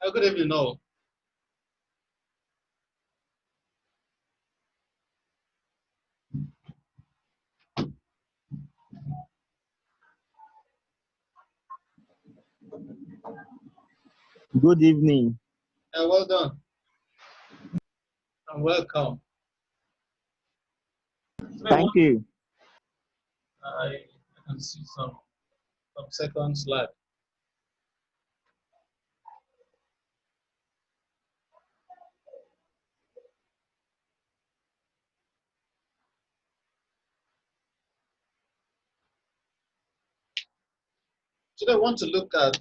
Good evening, all. Good evening. Well done and welcome. Today, Thank you. I can see some second slide. Today, I want to look at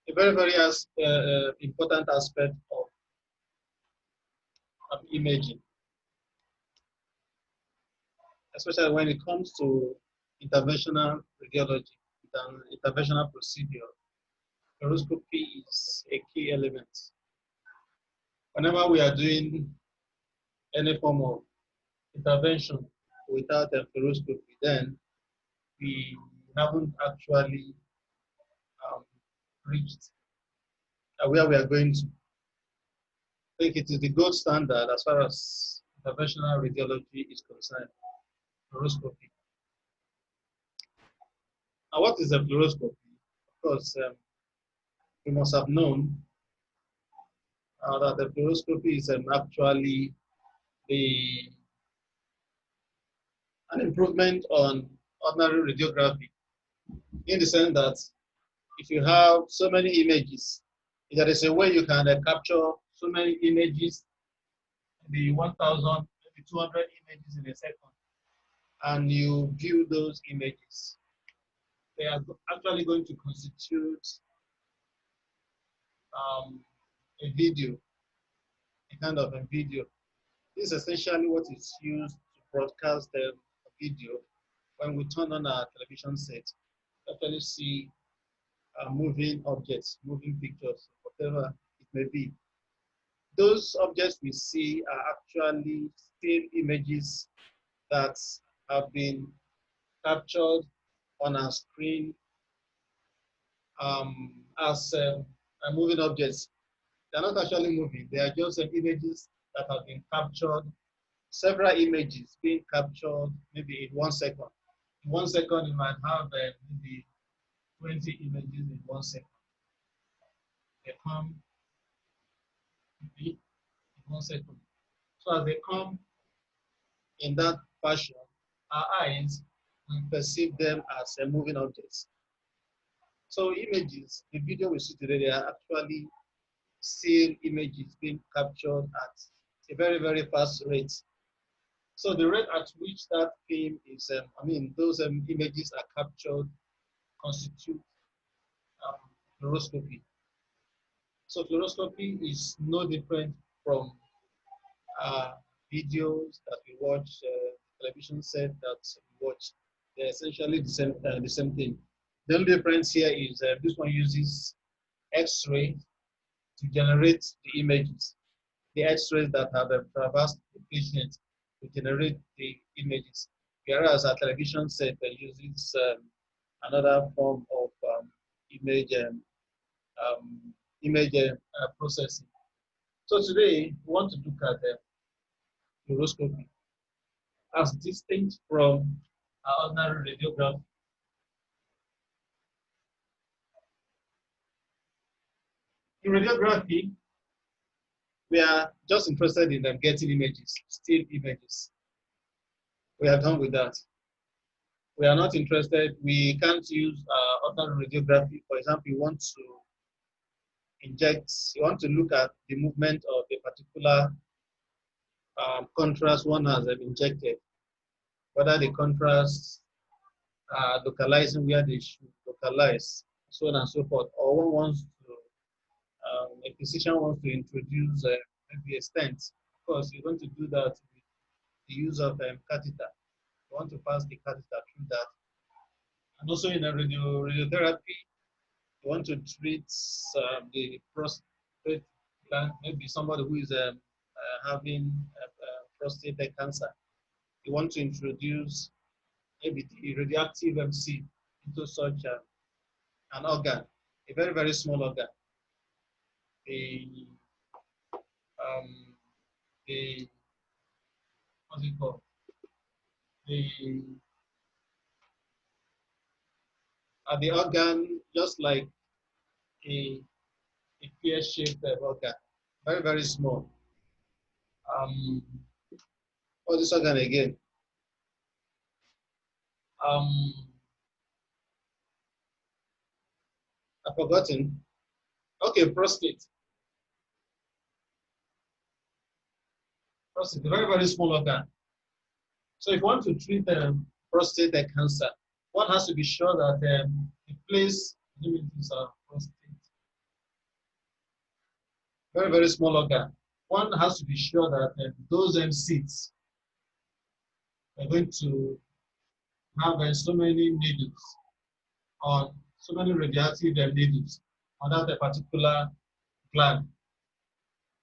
a very important aspect of imaging, especially when it comes to interventional radiology, interventional procedure. Fluoroscopy is a key element. Whenever we are doing any form of intervention without a fluoroscopy, then we haven't actually um, reached where we are going to. I think it is the gold standard as far as interventional radiology is concerned, fluoroscopy. Now, what is a fluoroscopy? Of course, you must have known that the fluoroscopy is actually the, an improvement on ordinary radiography in the sense that if you have so many images, there is a way you can capture so many images, maybe 1,000, maybe 200 images in a second, and you view those images. They are actually going to constitute um, a video, a kind of a video. This is essentially what is used to broadcast the video when we turn on our television set. We actually see moving objects, moving pictures, whatever it may be. Those objects we see are actually still images that have been captured on our screen as moving objects. They're not actually moving, they are just images that have been captured, several images being captured maybe in 1 second. In 1 second, you might have maybe 20 images in 1 second. They come maybe in 1 second. So as they come in that fashion, our eyes will perceive them as moving objects. So images, the video we see today, they are actually still images being captured at a very fast rate. So the rate at which that film is, those images are captured constitute fluoroscopy. So fluoroscopy is no different from uh, videos that we watch, television set that we watch. They're essentially the same thing. The only difference here is this one uses X-ray to generate the images. The X-rays that have traversed the patient to generate the images, whereas a television set uses another form of image image processing. So today, we want to look at fluoroscopy as distinct from ordinary radiography. In radiography, we are just interested in getting images, still images. We are done with that. We are not interested, we can't use ordinary radiography. For example, you want to inject, you want to look at the movement of a particular contrast one has injected, whether the contrast localizing where they should localize, so on and so forth. Or one wants to, a physician wants to introduce maybe a stent. Of course, you're going to do that with the use of catheter. You want to pass the catheter through that. And also in a radiotherapy, you want to treat the prostate gland, maybe somebody who is having prostate cancer. You want to introduce maybe the radioactive MC into such an organ, a very small organ. the um, the what's it called? The organ just like a pear-shaped organ, very very small. Um, what's this organ again? Um, I've forgotten. Okay, prostate. Prostate, a very very small organ. So if you want to treat prostate cancer, one has to be sure that the place limits prostate, very very small organ. One has to be sure that those seeds are going to have so many needles on so many radioactive needles on that particular gland.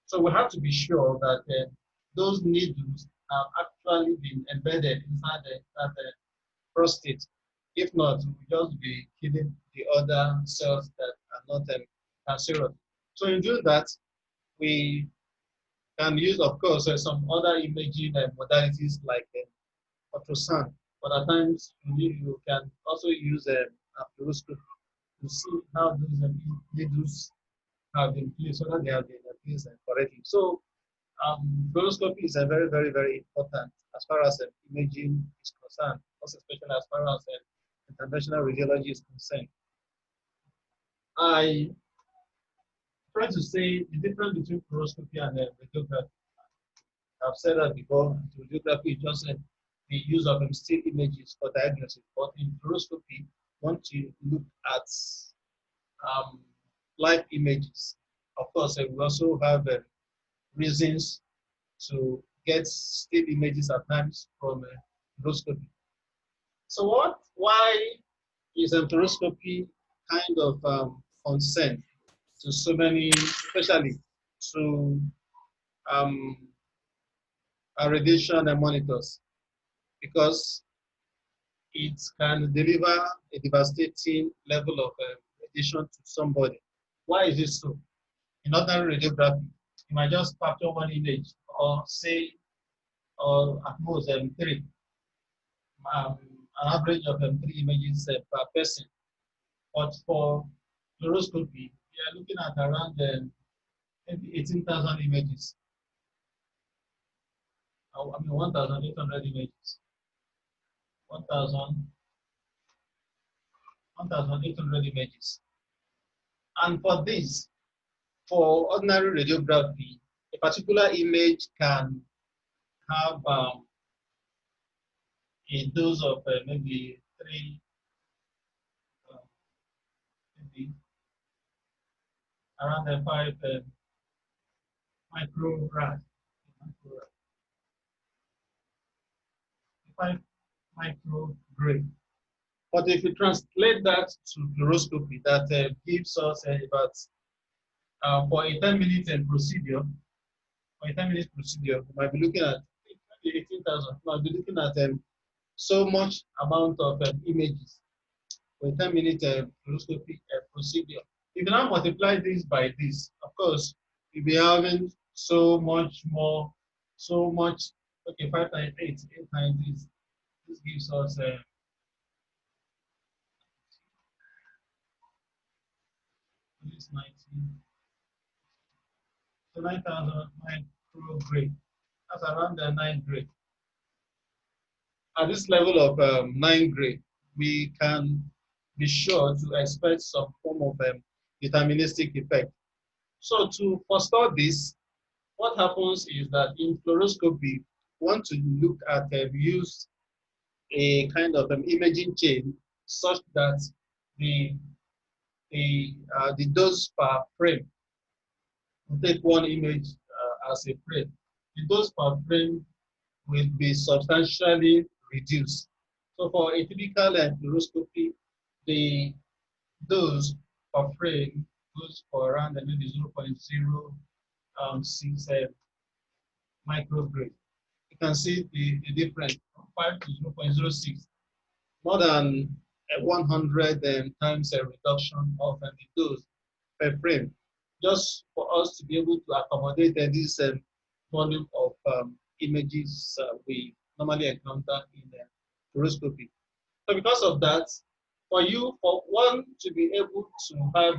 So we have to be sure that those needles have actually been embedded inside that prostate. If not, we'll just be killing the other cells that are not cancerous. So in doing that, we can use, of course, some other imaging modalities like ultrasound. But at times, you can also use a fluoroscopy to see how those needles have been placed, so that they have been placed correctly. So fluoroscopy is a very, very, very important as far as imaging is concerned, most especially as far as interventional radiology is concerned. I try to say the difference between fluoroscopy and radiography. I've said that before. Radiography is just the use of still images for diagnosis, but in fluoroscopy, want to look at um, live images. Of course, we also have reasons to get still images at times from fluoroscopy. So why is fluoroscopy kind of concerned to so many, especially to um, radiation monitors? Because it can deliver a devastating level of radiation to somebody. Why is this so? In ordinary radiography, you might just capture one image or say, or at most three, um, an average of three images per person. But for fluoroscopy, we are looking at around maybe 18,000 images. I mean, 1,800 images. 1,000, 1,800 images. And for this, for ordinary radiography, a particular image can have a dose of maybe uh, maybe around 5 micrograms, 5 micrograms. But if you translate that to fluoroscopy, that gives us about for a 10-minute procedure, for a 10-minute procedure, we might be looking at 18,000. We might be looking at so much amount of images for a 10-minute fluoroscopy procedure. If you now multiply this by this, of course, you'll be having so much more, so much, okay, 5 times 8, 8 times this. This gives us this 19, so 9,000 micrograde. That's around the 9 grade. At this level of 9 grade, we can be sure to expect some form of deterministic effect. So to forestall this, what happens is that in fluoroscopy, we want to look at use a kind of imaging chain such that the the dose per frame, we take one image as a frame. The dose per frame will be substantially reduced. So for a typical fluoroscopy, the dose per frame goes for around maybe 0.06 micrograde. You can see the difference from 5 to 0.06, more than 100 times a reduction of the dose per frame. just for us to be able to accommodate this volume of images we normally encounter in fluoroscopy. So because of that, for one to be able to have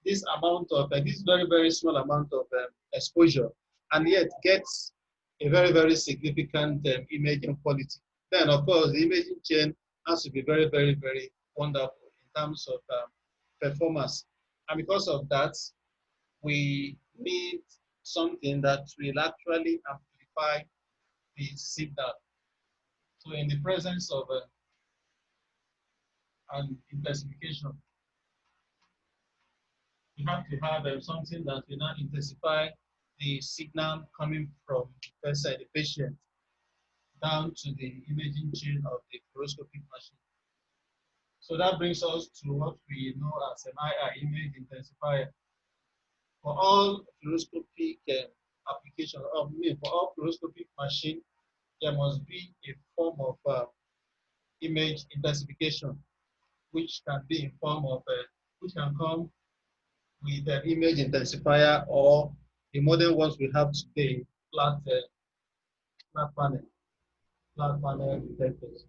this amount of this very, very small amount of exposure and yet get a very, very significant imaging quality, then of course the imaging chain has to be very, very, very wonderful in terms of performance. And because of that, we need something that will actually amplify the signal. So in the presence of an intensification, you have to have something that will now intensify the signal coming from the patient down to the imaging chain of the fluoroscopic machine. So that brings us to what we know as an IR image intensifier. For all fluoroscopic application, for all fluoroscopic machine, there must be a form of image intensification, which can be in form of, which can come with an image intensifier or the modern ones we have today, flat panel, flat panel detectors.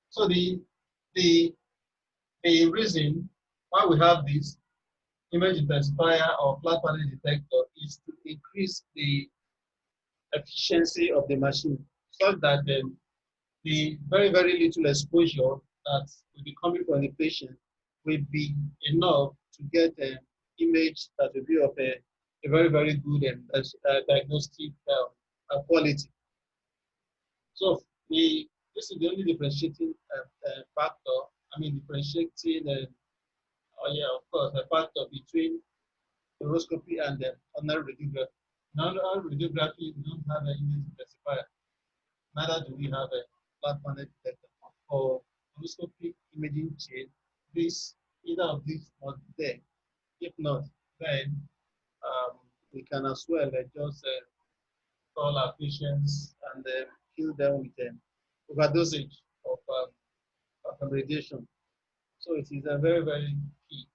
So the the reason why we have this image intensifier or flat panel detector is to increase the efficiency of the machine, such that the very, very little exposure that will be coming from the patient will be enough to get an image that will be of a very, very good and diagnostic quality. So this is the only differentiating factor. I mean, differentiating, oh yeah, of course, a factor between fluoroscopy and ordinary radiography. Now, radiography, we don't have an image specifier. Neither do we have a flat panel detector. For fluoroscopic imaging chain, either of these must be there. If not, then we can as well just call our patients and kill them with overdosage of radiation. So it is a very, very key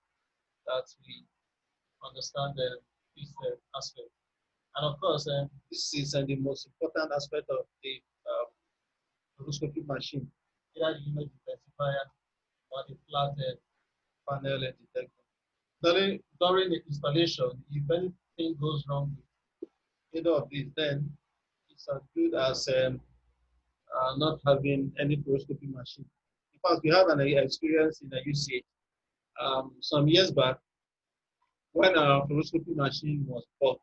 that we understand this aspect. And of course, this is the most important aspect of the fluoroscopy machine, either the image intensifier or the flat panel detector. During the installation, if anything goes wrong with either of these, then it's as good as not having any fluoroscopy machine. In fact, we have an experience in a UCH some years back when our fluoroscopy machine was bought.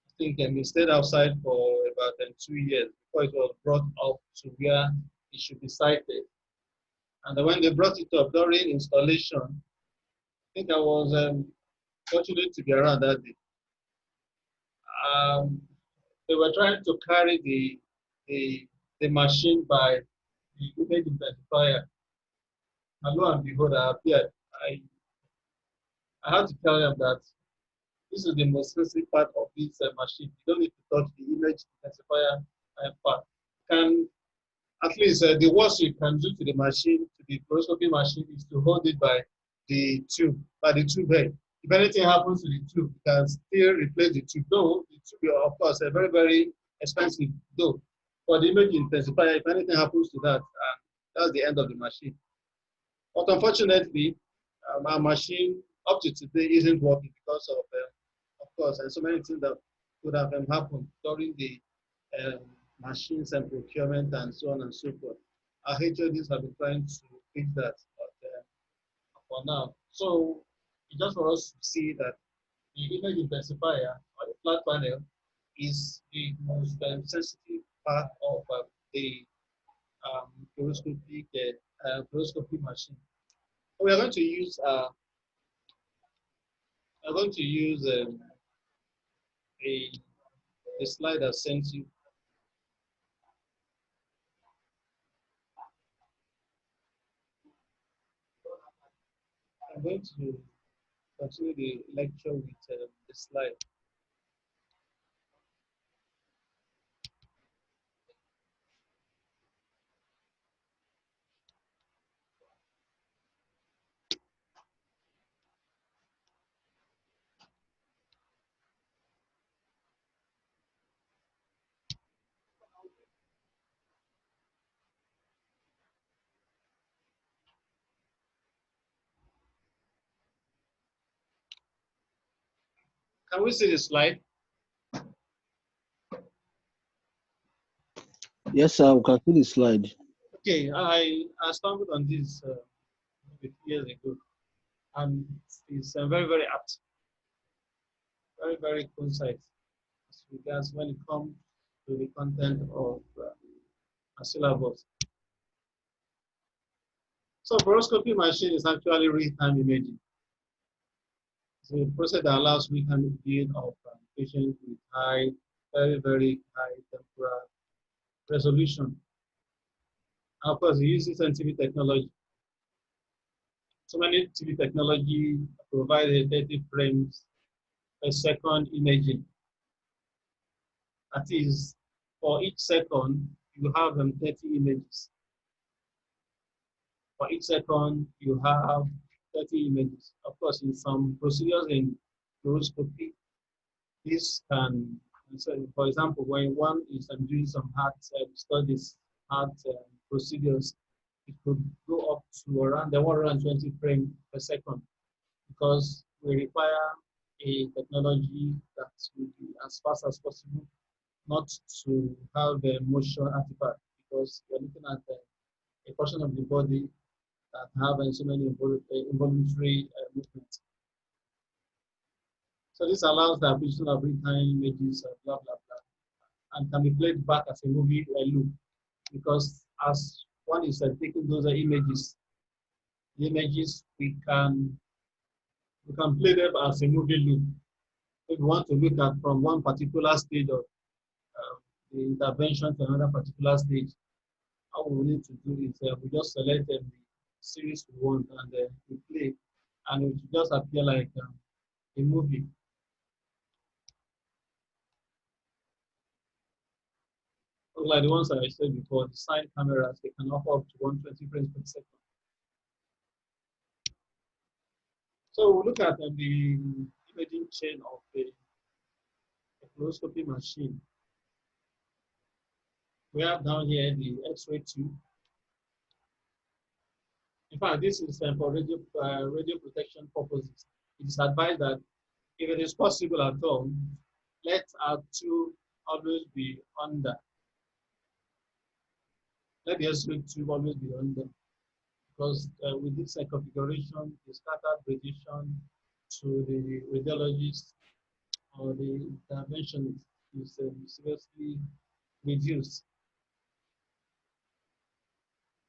I think we stayed outside for about 2 years before it was brought up to where it should be sighted. And when they brought it up during installation, I think I was fortunate to be around that day. Um, they were trying to carry the machine by the image intensifier. And lo and behold, I appeared. I had to tell them that this is the most sensitive part of this machine. You don't need to touch the image intensifier part. Can at least the worst you can do to the machine, to the fluoroscopy machine, is to hold it by the tube head. If anything happens to the tube, you can still replace the tube. Though the tube, of course, are very, very expensive. Though for the image intensifier, if anything happens to that, that's the end of the machine. But unfortunately, our machine up to today isn't working because of course, and so many things that could have happened during the um, machines and procurement and so on and so forth. Our HODs have been trying to fix that, but for now. So it's just for us to see that the image intensifier or the flat panel is the most sensitive part of the fluoroscopy machine. We are going to use a, a slide that sends you. I'm going to continue the lecture with the slide. Can we see the slide? Yes, sir. We can see the slide. Okay, I stumbled on this maybe years ago, and it's very, very apt, very, very concise as regards when it comes to the content of a syllabus. So fluoroscopy machine is actually real-time imaging. It's a process that allows real-time viewing of patients with high, very, very high temporal resolution. And of course, it uses scientific technology. So many TV technology provide 30 frames per second imaging. That is, for each second, you have 30 images. For each second, you have 30 images. Of course, in some procedures in fluoroscopy, this can, so for example, when one is doing some heart studies, heart procedures, it could go up to around the 120 frames per second because we require a technology that will be as fast as possible, not to have a motion artifact because we're looking at a portion of the body that have so many involuntary movements. So this allows the acquisition of real-time images, blah, blah, blah, and can be played back as a movie loop because as one is taking those images, the images we can play them as a movie loop. If we want to look at from one particular stage of the intervention to another particular stage, all we need to do is we just select the series we want and we play, and it will just appear like a movie. Like the ones that I said before, the side cameras, they can offer up to 120 frames per second. So we look at the imaging chain of the fluoroscopy machine. We have down here the X-ray tube. In fact, this is for radio protection purposes. It is advised that if it is possible at all, let our tube always be under. Let the X-ray tube always be under. Because with this configuration, the scattered radiation to the radiologist or the interventionist is seriously reduced.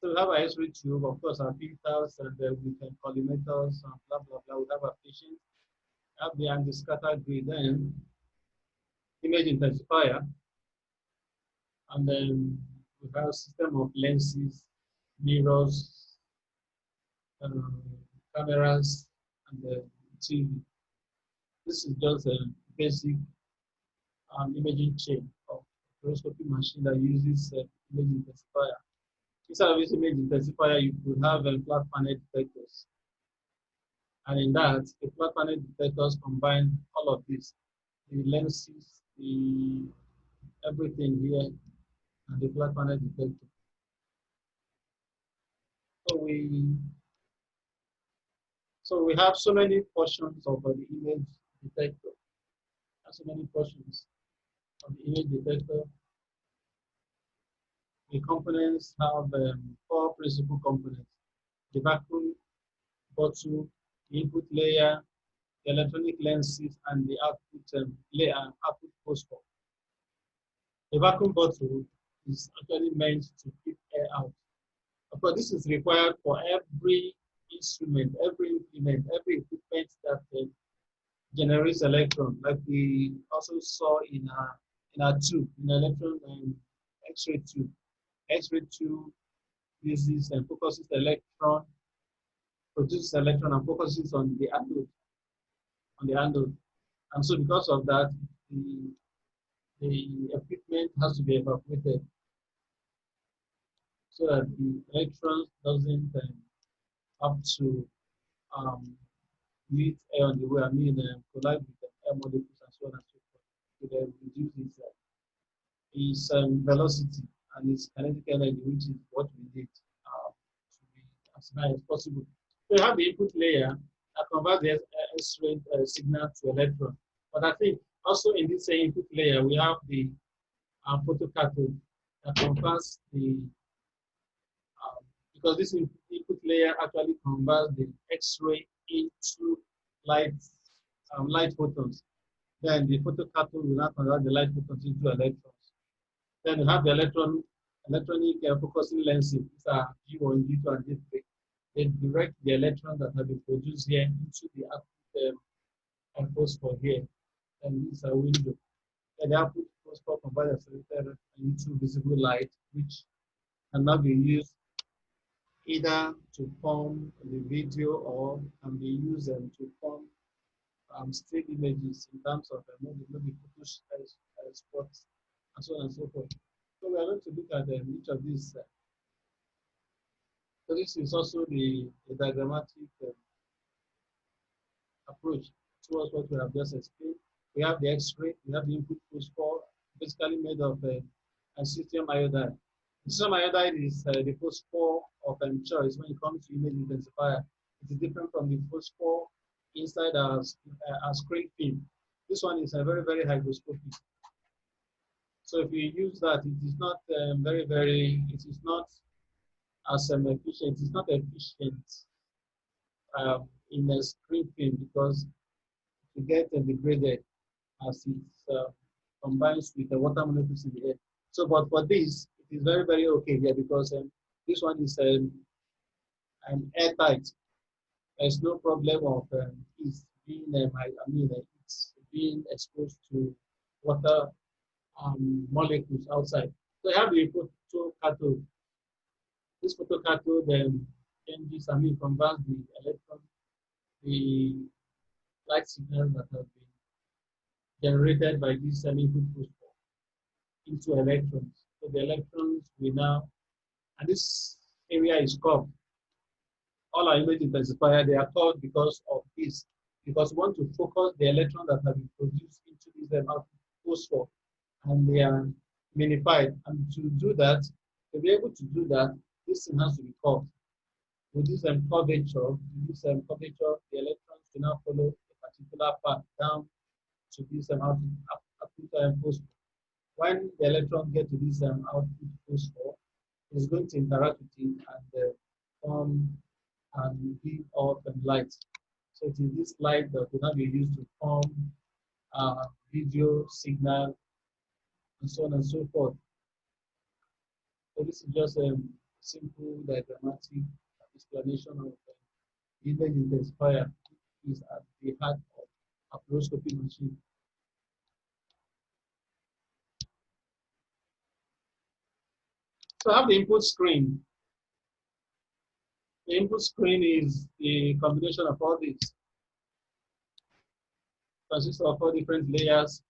So we have our X-ray tube, of course, our filters, and we can collimators and blah, blah, blah. We have our patients, have the anti-scattered grid, then image intensifier, and then we have a system of lenses, mirrors, cameras, and the TV. This is just a basic imaging chain of fluoroscopy machine that uses image intensifier. Instead of this image intensifier, you could have flat panel detectors. And in that, the flat panel detectors combine all of this, the lenses, the everything here, and the flat panel detector. So we have so many portions of the image detector. So many portions of the image detector. The components have four principal components: the vacuum bottle, the input layer, the electronic lenses, and the output layer and output phosphor. The vacuum bottle is actually meant to keep air out. Of course, this is required for every instrument, every implement, every equipment that generates electron, like we also saw in our tube, in electron X-ray tube. X-ray tube uses and focuses electron, produces electron and focuses on the anode. And so because of that, the equipment has to be evacuated so that the electrons doesn't have to meet air on the way, collide with the air molecules and so on and so forth. So they reduce its velocity and its kinetic energy, which is what we need to be as high as possible. So you have the input layer that converts the X-ray signal to electron. But I think also in this input layer, we have the photocathode that converts the, because this input layer actually converts the X-ray into light, light photons. Then the photocathode will now convert the light photons into electrons. Then you have the electronic focusing lenses. These are G1, G2, and G3. They direct the electrons that have been produced here into the output phosphor here. And this is a window. And the output phosphor converts into visible light, which can now be used either to form the video or can be used to form still images in terms of maybe photo spots and so on and so forth. So we are going to look at each of these. So this is also the diagrammatic approach towards what we have just explained. We have the X-ray, we have the input phosphor, basically made of a sodium iodide. The sodium iodide is the phosphor of choice when it comes to image intensifier. It is different from the phosphor inside our screen film. This one is a very, very hygroscopic. So if you use that, it is not it is not as efficient, it is not efficient in a screen film because to get degraded as it combines with the water molecules in the air. So, but for this, it is very, very okay here because this one is airtight. There's no problem of it's being, it's being exposed to water molecules outside. So you have the photocathode. This photocathode changes, converts the electron, the light signals that have been generated by this input phosphor into electrons. So the electrons will now, and this area is curved. All our image intensifier, they are called because of this, because we want to focus the electrons that have been produced into this phosphor, and they are minified. And to do that, to be able to do that, this thing has to be curved. With this curvature, the electrons will now follow a particular path down to this output phosphor. When the electron get to this output phosphor, it's going to interact with it and form and give off light. So it is this light that will now be used to form video, signal, and so on and so forth. So this is just a simple diagrammatic explanation of image intensifier is at the heart of a fluoroscopy machine. So I have the input screen. The input screen is the combination of all these. Consists of 4 different layers.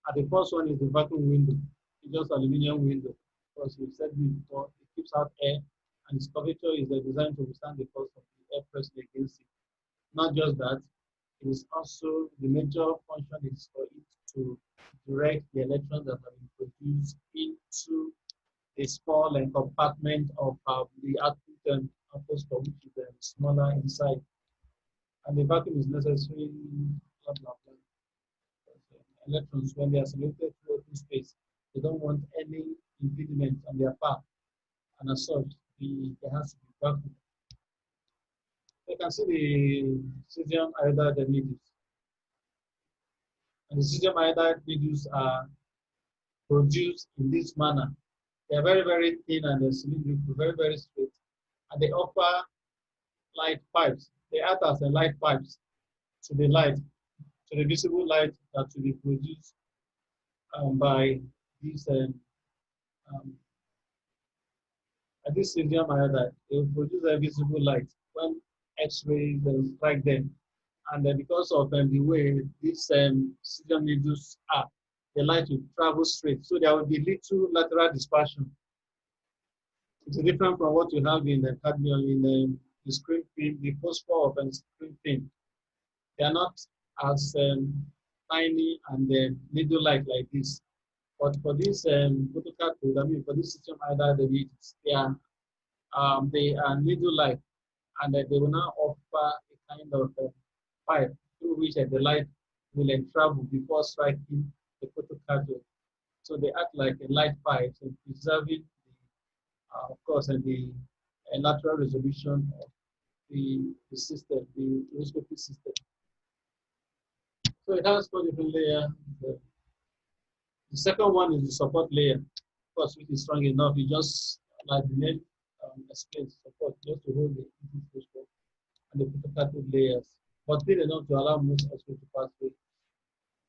And the first one is the vacuum window. It's just aluminum window. Because we said before, it keeps out air and its curvature is designed to withstand the force of the air pressing against it. Not just that, it is also the major function is for it to direct the electrons that have been produced into a small compartment of the output phosphor, which is smaller inside. And the vacuum is necessary, blah, blah, blah. Electrons, when they are selected through open space, they don't want any impediment on their path. And as such, there has to be vacuum. You can see the sodium iodide needles. And the sodium iodide needles are produced in this manner. They are very, very thin and they're cylindrical, very, very straight. And they offer light pipes. They act as the light pipes to the light, to the visible light that will be produced by this sodium iodide. They will produce a visible light when X-rays strike them. And because of the way these sodium needles are, the light will travel straight. So there will be little lateral dispersion. It's different from what you have in the cadmium, in the screen film, the phosphor of the screen film. They are not as tiny and needle-like like this. But for this photocathode, for this system iodide, they are needle-like, and they will now offer a kind of pipe through which the light will then travel before striking the photocathode. So they act like a light pipe in preserving, of course, the lateral resolution of the system, the fluoroscopy system. So it has four different layers. The second one is the support layer, of course, which is strong enough. You just, like the name explains, support, just to hold the input fluoroscope and the photocathode layers, but thin enough to allow most X-ray to pass through.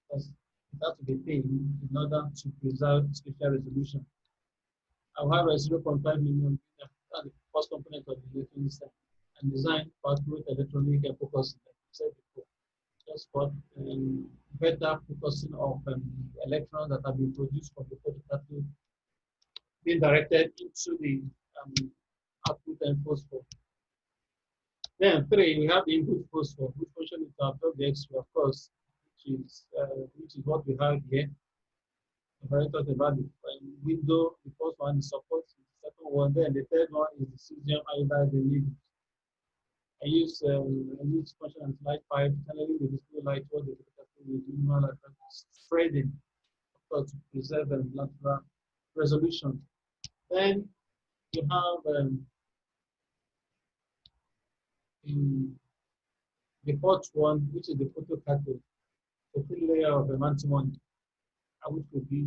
Because it has to be thin in order to preserve spatial resolution. I will have a 0.5 million, that's the first component of the electronic system, and design for accurate electronic focusing, like I said before, just for better focusing of electrons that have been produced from the photocathode being directed into the output and phosphor. Then three, we have the input phosphor, which function is to absorb the X-ray, of course, which is what we have here. If I talk about the window, the first one is support, the second one, then the third one is the cesium iodide needle. I use function and light pipe, channeling the display light towards the photocathode with minimal spreading, of course, to preserve the lateral resolution. Then you have in the fourth one, which is the photocathode, the thin layer of antimony, which would be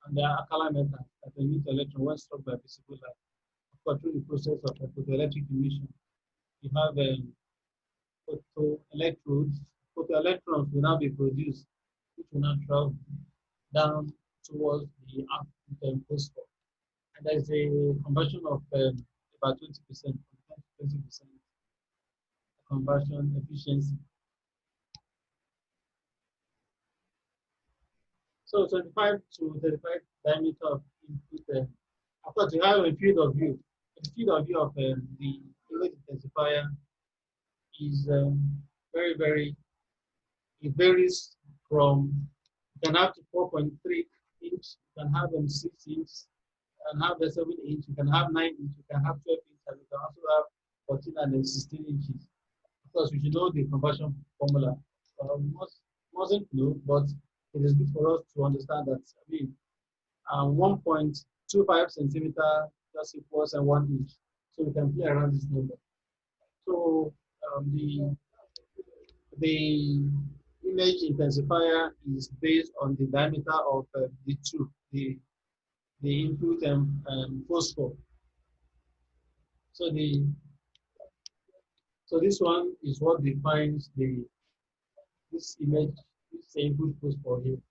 and the alkali metal that emit electron when struck by visible light. Of course, through the process of photoelectric emission, you have photoelectrodes. Photoelectrons will now be produced, which will now travel down towards the output and phosphor. And there's a conversion of about 20%, 20% conversion efficiency. So 25 to 35 diameter of input. Of course, you have a field of view. The field of view of the image intensifier is very, it varies from, you can have to 4.3 inch, you can have 6 inch, you can have the 7 inch, you can have 9 inch, you can have 12 inch, and you can also have 14 and then 16 inches. Of course, we should know the conversion formula. Mustn't know, but it is good for us to understand that, 1.25 centimeter just equals 1 inch. So we can play around this number. So the image intensifier is based on the diameter of the tube, the input and phosphor. So this one is what defines this image, this input phosphor here.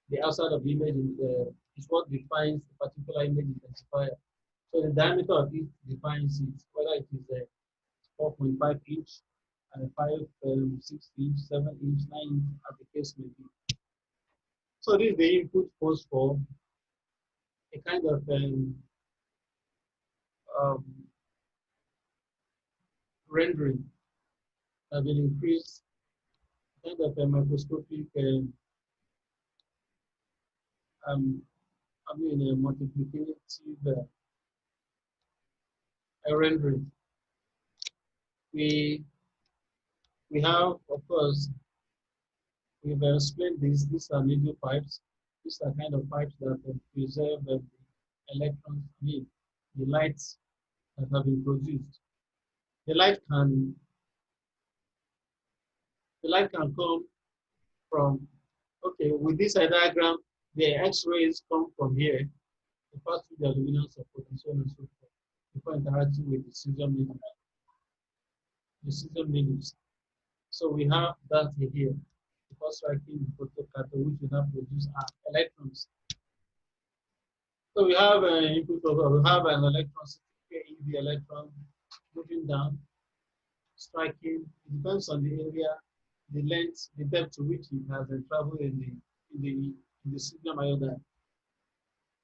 The outside of the image is what defines the particular image intensifier. So the diameter of it defines it, whether it is 4.5 inch, 5, 6 inch, 7 inch, 9 inch, as the case may be. So this is the input phosphor, a kind of rendering that will increase, kind of a microscopic, a multiplicative rendering. We have, of course, we've explained this. These are medial pipes. These are kind of pipes that preserve the electrons, the lights that have been produced. The light can come from, okay, with this diagram, the X-rays come from here, they pass through the aluminum support and so on and so forth, before interacting with the cesium needles. So we have that here, before striking the photocathode, which will now produce electrons. So we have an input of, we have an electron in the electron moving down, striking. It depends on the area, the length, the depth to which it has traveled in the cesium iodide.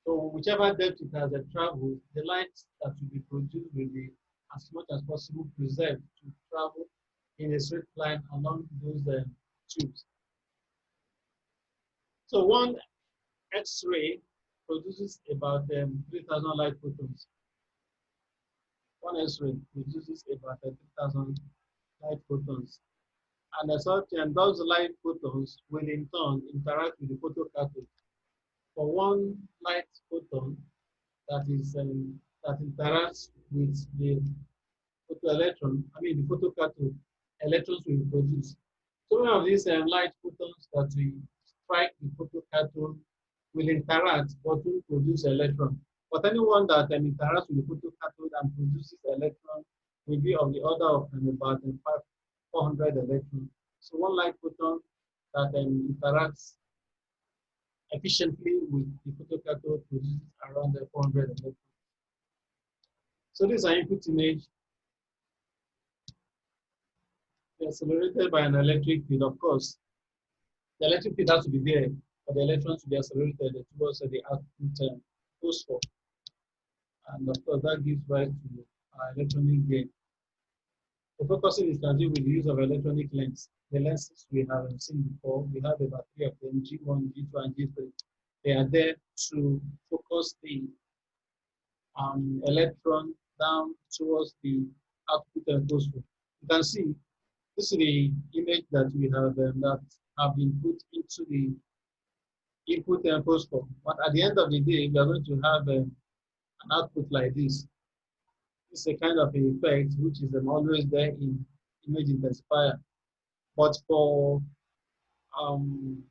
So whichever depth it has traveled, the light that will be produced will be as much as possible preserved to travel in a straight line along those tubes. So one X-ray produces about 3,000 light photons. One X-ray produces about 3,000 light photons. and those light photons will in turn interact with the photocathode. For one light photon that interacts with the photoelectron, I mean the photocathode, electrons will produce. So one of these light photons that we strike the photocathode will interact but will produce electron. But anyone that interacts with the photocathode and produces electron will be of the order of about 400 electrons. So one light photon that interacts efficiently with the photocathode produces around 400 electrons. So this is an input image accelerated by an electric field. Of course, the electric field has to be there for the electrons to be accelerated towards the output phosphor. And of course, that gives rise to electronic gain. The focusing is can do with the use of electronic lens. The lenses we have seen before, we have about three of them, G1, G2, and G3. They are there to focus the electron down towards the output and phosphor. You can see this is the image that we have that have been put into the input and phosphor. But at the end of the day, we are going to have an output like this. It's a kind of effect which is always there in image intensifier. But for um,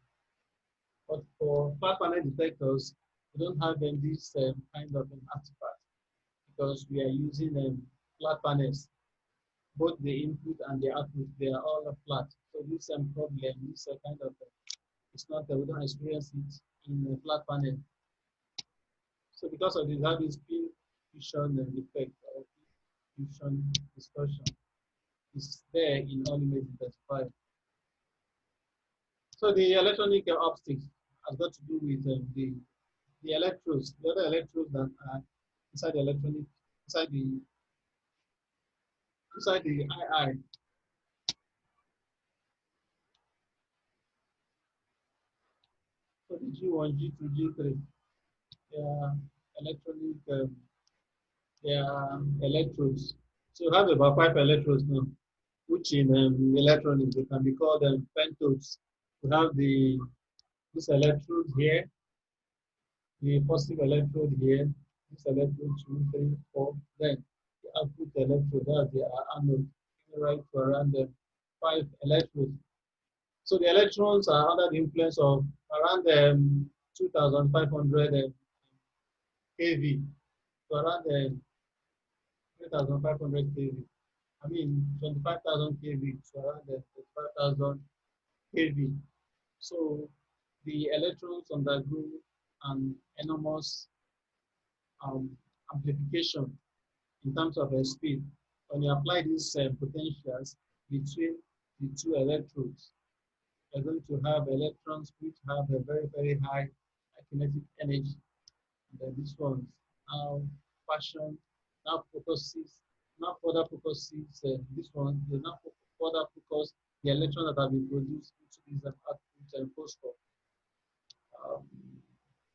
flat panel detectors, we don't have this kind of an artifact because we are using flat panels. Both the input and the output, they are all flat. So this problem, this kind of it's not that we don't experience it in a flat panel. So because of this, that is spin fusion effect or fusion distortion is there in all image intensifier. So the electronic optics has got to do with the electrodes, the other electrodes that are inside the electronic, inside the II. So the G1, G2, G3, they are electronic, they are electrodes. So we have about 5 electrodes now, which in electronics they can be called pentodes. We have this electrode here, the positive electrode here, this electrode 2, 3, 4, then the output electrode, that's the anode, right to around 5 electrodes. So the electrons are under the influence of around 2,500 kV to around 3,500 kV. I mean 25,000 kV to around 25,000 kV. So the electrons undergo an enormous um, amplification in terms of speed. When you apply these potentials between the two electrodes, you're going to have electrons which have a very, very high kinetic energy. And then this one now fashion, now further focuses this one, they now further focus the electrons that have been produced into this output and phosphor. Um,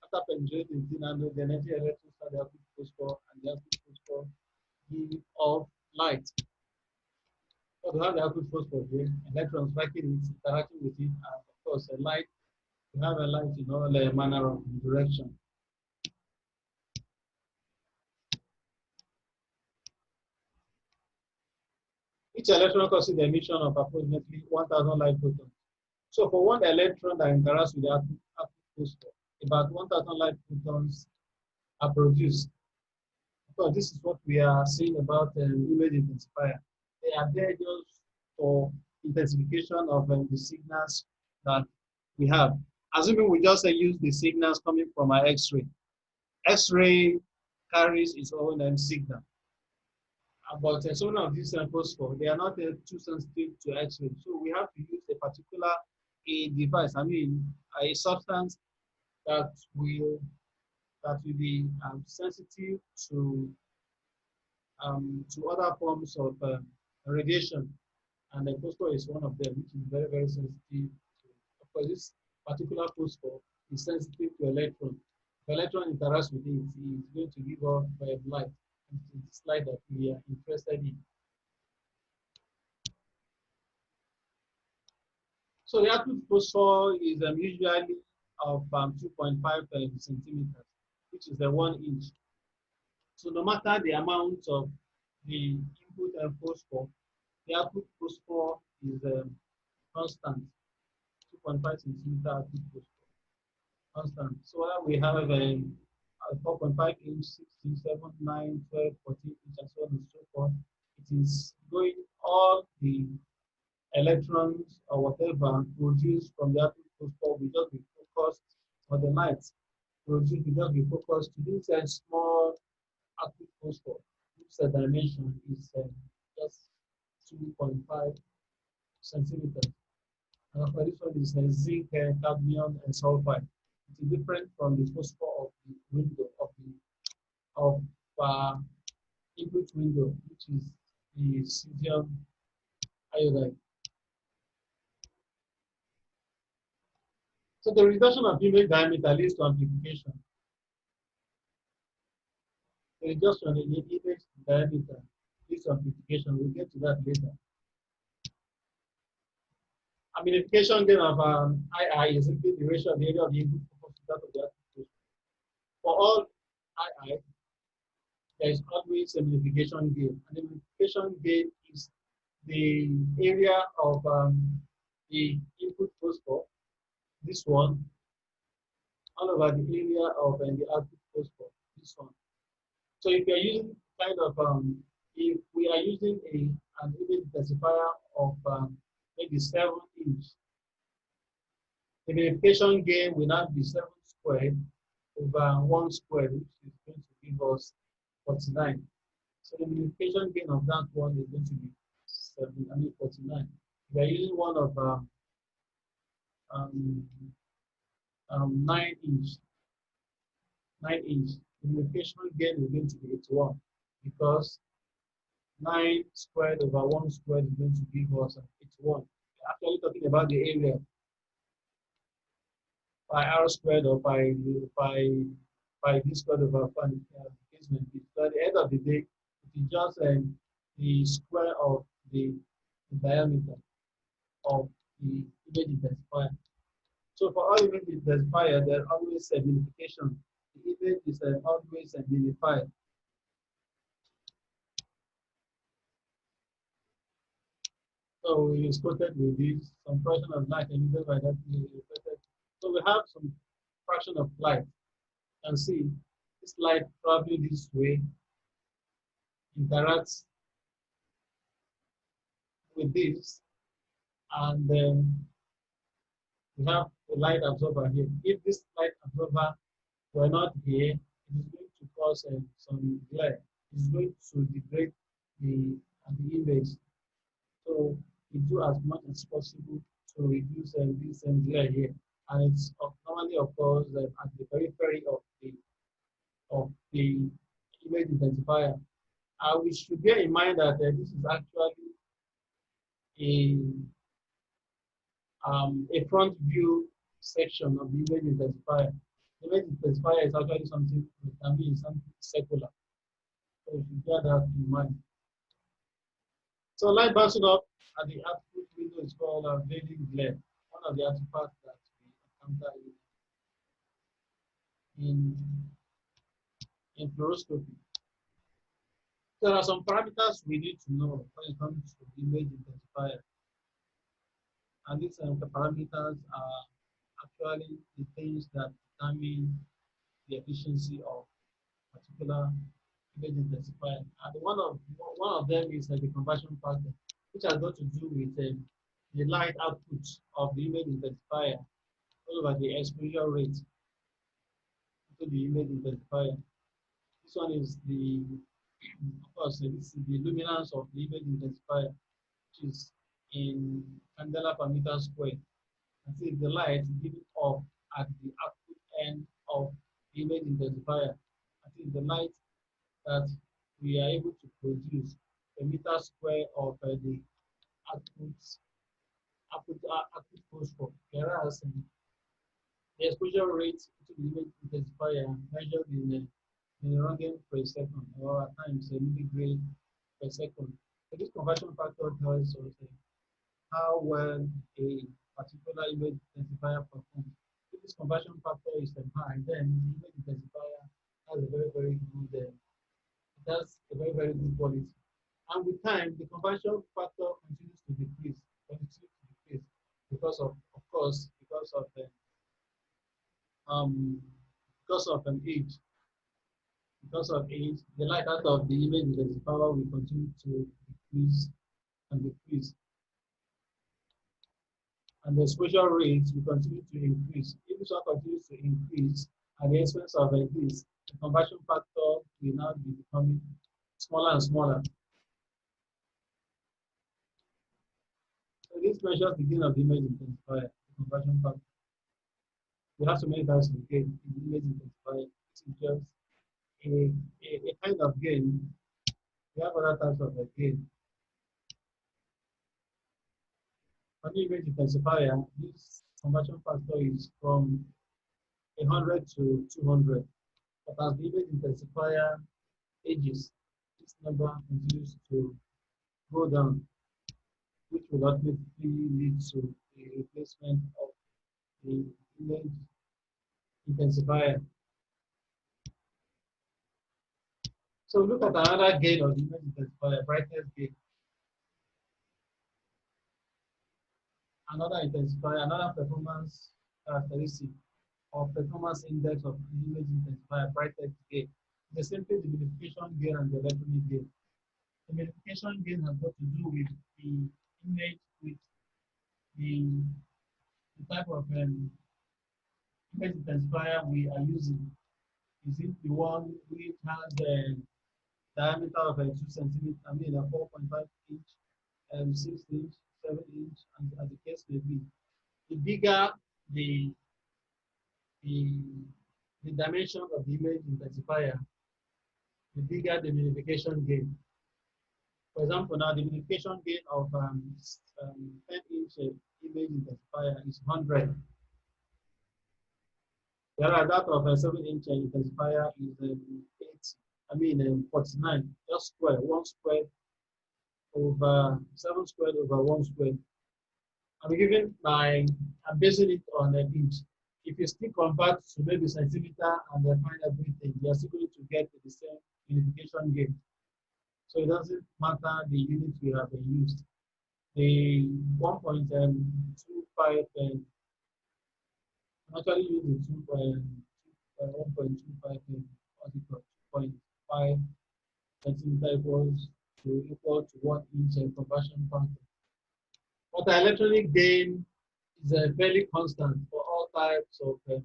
After penetrating thin anode, the energy electrons start the output phosphor and the output phosphor give off light. So to have the output phosphor here, electrons striking it, interacting with it, and of course a light, you have a light in all manner of direction. Each electron causes the emission of approximately 1,000 light photons. So for one electron that interacts with the output phosphor, about 1,000 light photons are produced. Because this is what we are seeing about image intensifier. They are there just for intensification of the signals that we have. Assuming we just use the signals coming from our X-ray. X-ray carries its own signal. But some of these phosphor, they are not too sensitive to X-ray. So we have to use a particular device, I mean, a substance that will be sensitive to other forms of radiation, and the phosphor is one of them, which is very, very sensitive. Of course, this particular phosphor is sensitive to electron. If electron interacts with it, it is going to give off light. It's this light that we are interested in. So the output phosphor is usually of 2.5 centimeters, which is the 1 inch. So no matter the amount of the input phosphor, the output phosphor is constant, 2.5 centimeter output phosphor, constant. So we have 4.5 inch, 16, 7, 9, 12, 14 inch, and so on and so forth. It is going all the electrons or whatever produced from the output phosphor will just be focused, or the light produced will just be focused to this small output phosphor, which dimension is just 2.5 centimeters. And for this one is zinc, cadmium, and sulfide. It is different from the phosphor of the window of uh, input window, which is the cesium iodide. So the reduction of image diameter leads to amplification. The reduction in the image diameter leads to amplification. We'll get to that later. Amplification gain of II is simply the ratio of the area of the input focus to that of the output. For all II, there is always a magnification gain. And the magnification gain is the area of the input phosphor, this one, all over the area of the output phosphor, this one. So if you are using kind of, if we are using an image intensifier of maybe 7 inch, the magnification gain will not be 7 squared over 1 squared, which is going to give us 49. So the magnification gain of that one is going to be 49. We are using one of um, 9 inch. 9 inch. The magnification gain is going to be 81 because 9 squared over 1 squared is going to give us 81. We're actually talking about the area by r squared or by d squared over pi. So at the end of the day, it is just the square of the diameter of the image intensifier. So for all image intensifier, there's always a magnification. The image is always magnified. So we quoted with this, some fraction of light emitted by that reflected. So we have some fraction of light. And see, this light traveling this way interacts with this, and then we have a light absorber here. If this light absorber were not here, it is going to cause some glare. It is going to degrade the image. So we do as much as possible to reduce this glare here. And it's normally occurs at the periphery of the image intensifier. We should bear in mind that this is actually a front view section of the image intensifier. The image intensifier is actually something that can be something secular. So you should bear that in mind. So light bouncing up at the output window is called veiling glare. One of the artifacts that we encounter in, in fluoroscopy. There are some parameters we need to know when it comes to the image intensifier. And these parameters are actually the things that determine the efficiency of particular image intensifier. And one of them is the conversion factor, which has got to do with the light output of the image intensifier over the exposure rate to the image intensifier. This one is of course, this is the luminance of the image intensifier, which is in candela per meter squared. And see the light given off at the output end of the image intensifier. I think the light that we are able to produce a meter square of the output phosphor, whereas the exposure rate to the image intensifier measured in Röntgen per second, or at times a milligray per second. So this conversion factor tells us how well a particular image intensifier performs. If this conversion factor is high, then the image intensifier has a very, very good, it has a very, very good quality. And with time, the conversion factor continues to decrease of course, um, because of an age. Because of age, the light out of the image intensifier will continue to decrease and decrease, and the exposure rates will continue to increase. If this one continues to increase at the expense of this, the conversion factor will now be becoming smaller and smaller. So this measures the gain of the image intensifier, the conversion factor. We have so many types of gain in the image intensifier. This is just a kind of gain. We have other types of gain. On the image intensifier, this conversion factor is from 100 to 200. But as the image intensifier ages, this number continues to go down, which will ultimately lead to the replacement of the image intensifier. So look at another gain of the image intensifier, brightness gain. Another intensifier, another performance characteristic or performance index of the image intensifier, brightness gain. It's simply the magnification gain and the electronic gain. The magnification gain has got to do with the image, with the, the type of image intensifier we are using. Is it the one which has a diameter of 2 centimeters, I mean a 4.5 inch, 6 inch, 7 inch, and as the case may be. The bigger the, the, the dimension of the image intensifier, the bigger the magnification gain. For example, now the magnification gain of 10-inch image intensifier is 100. Whereas that of a 7-inch intensifier is 80. I mean 49. Just square, 1 square over 7 squared over 1 squared. I'm basing it on an inch. If you still convert to maybe centimeter and then find everything, you're still going to get the same unification gain. So it doesn't matter the unit you have used. The 1.25 I'm actually using 1.25 2.5 centimeter equal to 1 inch conversion factor. But the electronic gain is fairly constant for all types of for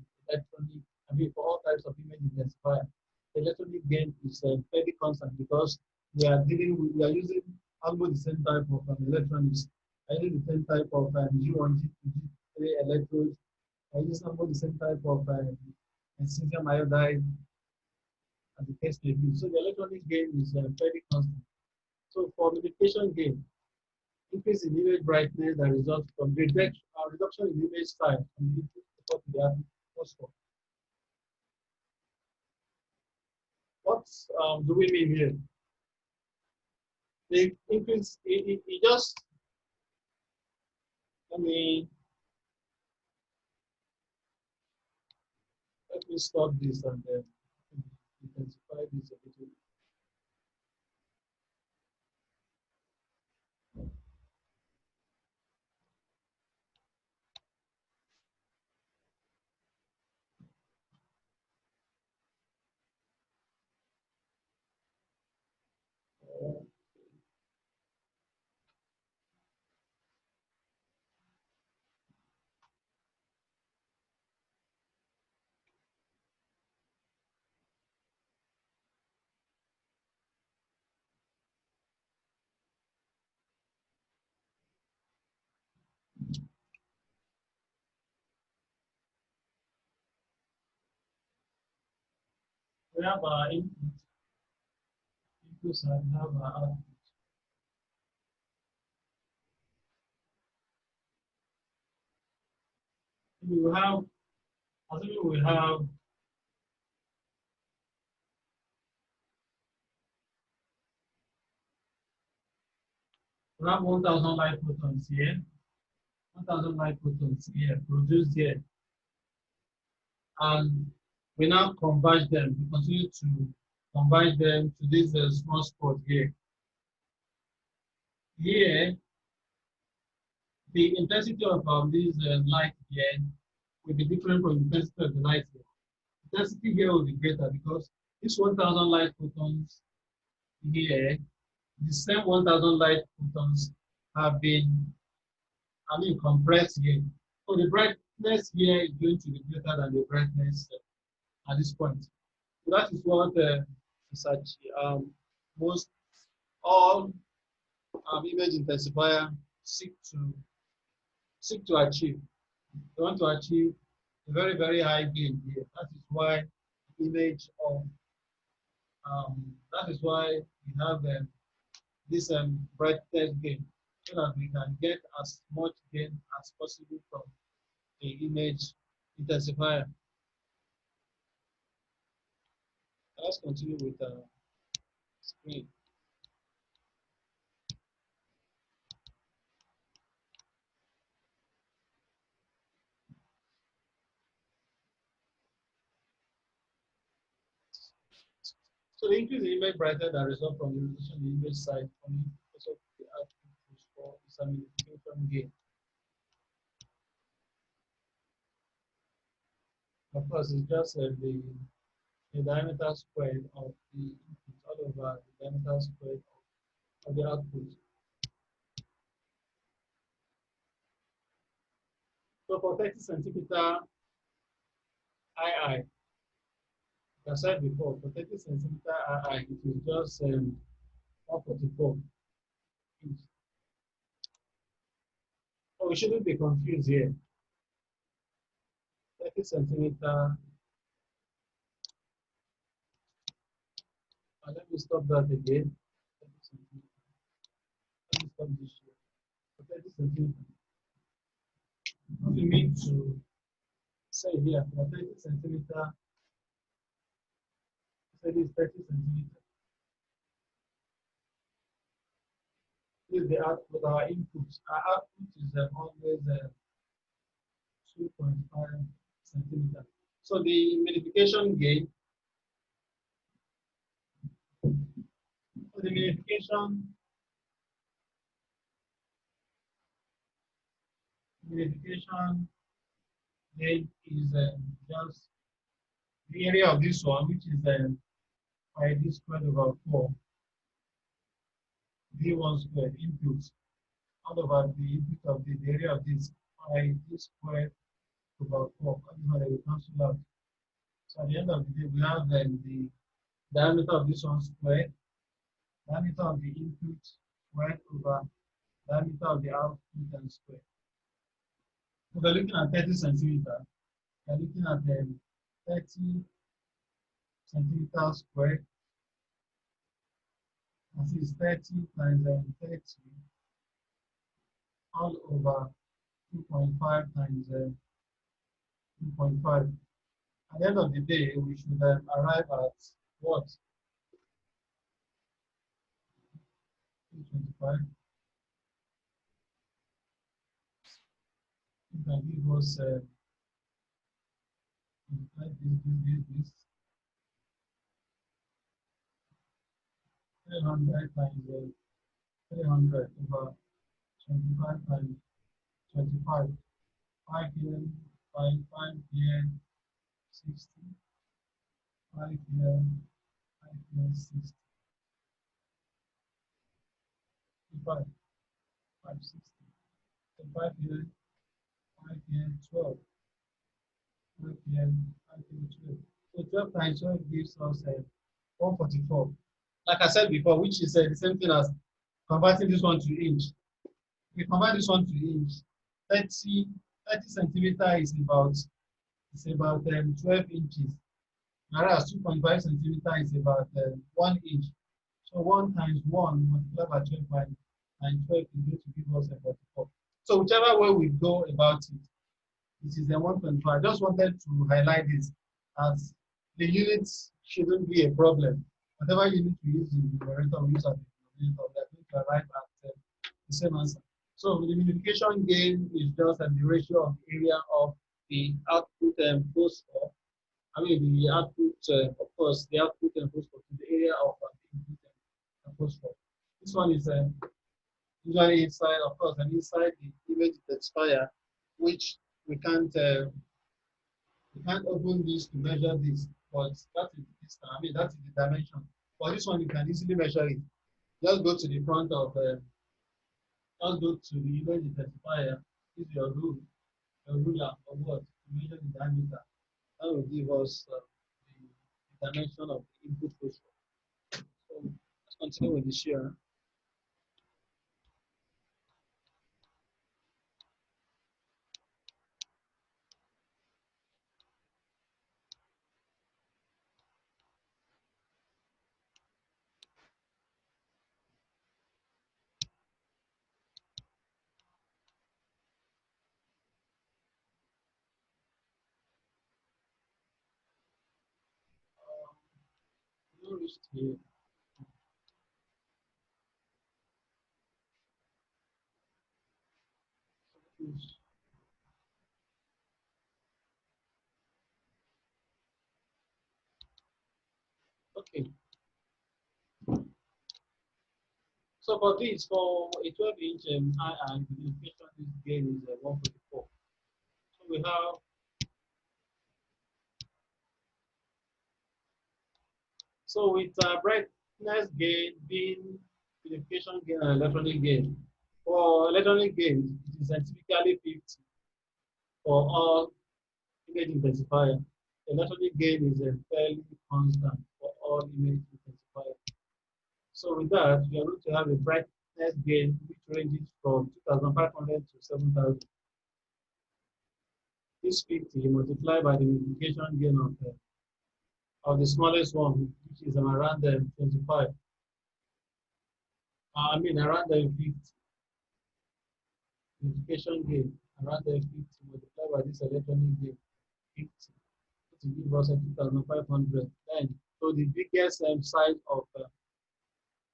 all types of image intensifier. The electronic gain is fairly constant because we are using almost the same type of electronics. I use the same type of G1, G2, G3 electrodes. I use almost the same type of cesium iodide as the case may be. So the electronic gain is fairly constant. So for magnification gain, increase in image brightness that results from reduction in image size from the input to the output. What do we mean here? The increase, it just, let me stop this and then intensify this a little. We have our inputs and we have our outputs. We will have, assuming we have 1,000 light photons here. 1,000 light photons here, produced here. And we now converge them. We continue to converge them to this small spot here. Here, the intensity of this light here will be different from the intensity of the light here. Intensity here will be greater because this 1,000 light photons here, the same 1,000 light photons have been, compressed here. So the brightness here is going to be greater than the brightness at this point. So that is what research most all image intensifier seek to achieve. They want to achieve a very, very high gain here. That is why image of that is why we have this brightness gain, so that we can get as much gain as possible from the image intensifier. Let's continue with the screen. So the increase in image brightness that result from the reduction in the image size only because of the output for is a magnification gain. Of course, it's just the diameter squared of the input all over the diameter squared of the output. So for 30 centimeter II, like I said before, for 30 centimeter II, it is just 144 inch. So we shouldn't be confused here. 30 centimeter. Let me stop that again. 30 centimeter. Let me stop this here. For 30 centimeter. What we mean to say here, for 30 centimeter, say this 30 centimeter. This is the output, our input. Our output is always 2.5 centimeter. So the magnification gain, so the magnification gain is just the area of this one, which is pi d squared over 4, v1 squared input, out over the input of the area of this pi d squared over 4. That is what I will cancel out. So at the end of the day, we have the diameter of this one squared, diameter of the input squared over diameter of the output and squared. If we're looking at 30 centimeter, we're looking at 30 centimeters squared. This is 30 times 30 all over 2.5 times 2.5. At the end of the day, we should arrive at what? 225. It can give us this 300 times 300 over 25 times 25. 5 here, 5 here, 60. 5 here, 5 here, 60. 5, 560. 5 here, 5 here, 12. 5 here, 5 here, 12. So 12 times 12 gives us 144. Like I said before, which is the same thing as converting this one to inch. We convert this one to inch. 30 centimeter is about 12 inches. Whereas 2.5 centimeter is about 1 inch. So 1 times 1 multiplied by 12 times 12 is going to give us a 44. So whichever way we go about it, this is a 1.5. I just wanted to highlight this as the units shouldn't be a problem. Whatever unit we use in the numerator, we use at the denominator, we are going to arrive at the same answer. So the magnification gain is just the ratio of the area of the output phosphor. I mean the output, of course, the output phosphor to the area of the input phosphor. This one is usually inside, of course, and inside the image intensifier, which we can't uh, we can't open this to measure this, but that is the distance. I mean that is the dimension. For this one, you can easily measure it. Just go to the front of just go to the image intensifier. Use your ruler or what to measure the diameter. That will give us the dimension of the input phosphor. So let's continue with the share. No reach here. Okay. So for this, for a 12-inch eye, the indication this gain is 144. So we have, so with brightness gain being unification gain and electronic gain. For electronic gain, it is typically 50 for all image intensifier. Electronic gain is a fairly constant for all image intensifier. So with that, we are going to have a brightness gain which ranges from 2,500 to 7,000. This 50 multiplied by the multiplication gain of the smallest one, which is around 25. I mean around 50 multiplication gain, around 50 multiplied by this electronic gain, 50, to give us a 2,500. Then, so the biggest size of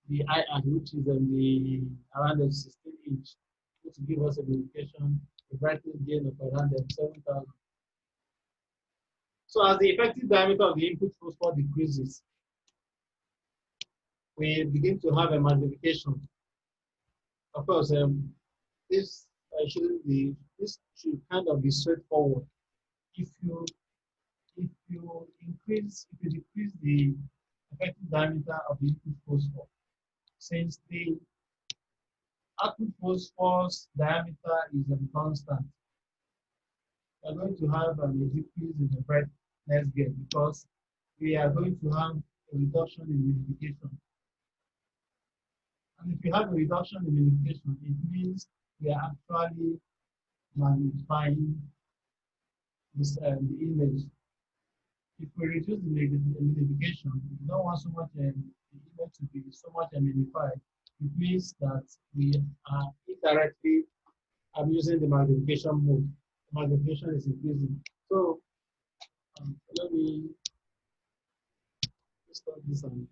the eye, which is the around 16 inch, which give us a multiplication, a brightness gain of around 7,000. So as the effective diameter of the input phosphor decreases, we begin to have a magnification. Of course, this shouldn't be. This should kind of be straightforward. If you if you decrease the effective diameter of the input phosphor, since the output phosphor's diameter is a constant, we are going to have a decrease in the brightness gain because we are going to have a reduction in magnification. And if you have a reduction in magnification, it means we are actually magnifying the image. If we reduce the magnification, we don't want so much the image to be so much magnified. It means that we are indirectly using the magnification mode. The magnification is increasing. So let me start this and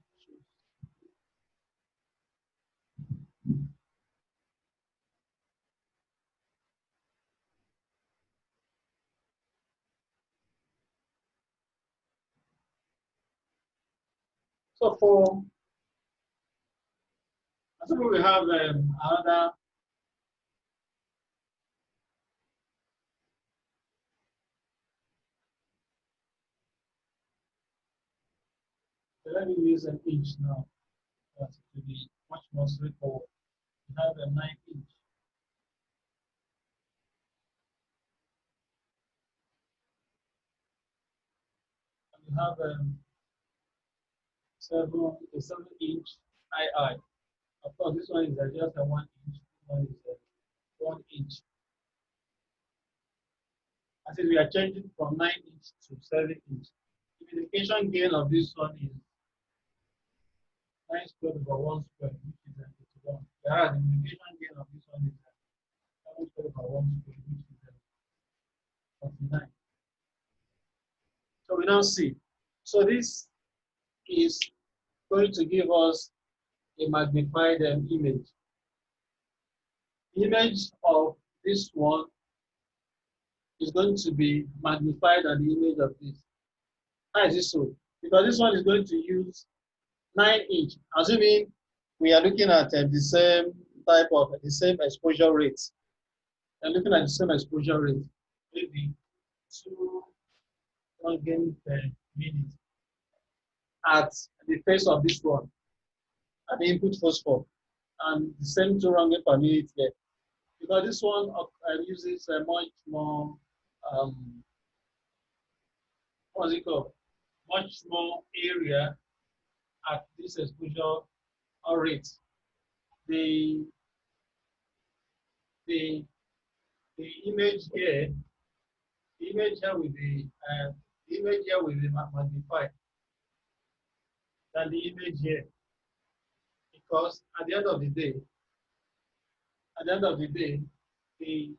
so for example, we have another. So let me use an inch now. To be much more straightforward. We have a 9 inch. And we have a 7 inch II. Of course, this one is just a 1 inch. This one is a 1 inch. I said we are changing from 9 inch to 7 inch. The multiplication gain of this one is 9 squared over 1 squared, which is 81. Whereas the multiplication gain of this one is 7 squared over 1 squared, which is 49. So we now see. So this is going to give us a magnified image. image of this one is going to be magnified than the image of this. How is this so? Because this one is going to use 9-inch, assuming we are looking at the same type of the same exposure rate. And looking at the same exposure rate, maybe 2 röntgen per minute at the face of this one, at the input phosphor, and the same 2 röntgen per minute there. Because this one uses a much more, what's it called? Much more area at this exposure rate. The the the image here, the image here will be magnified than the image here, because at the end of the day, we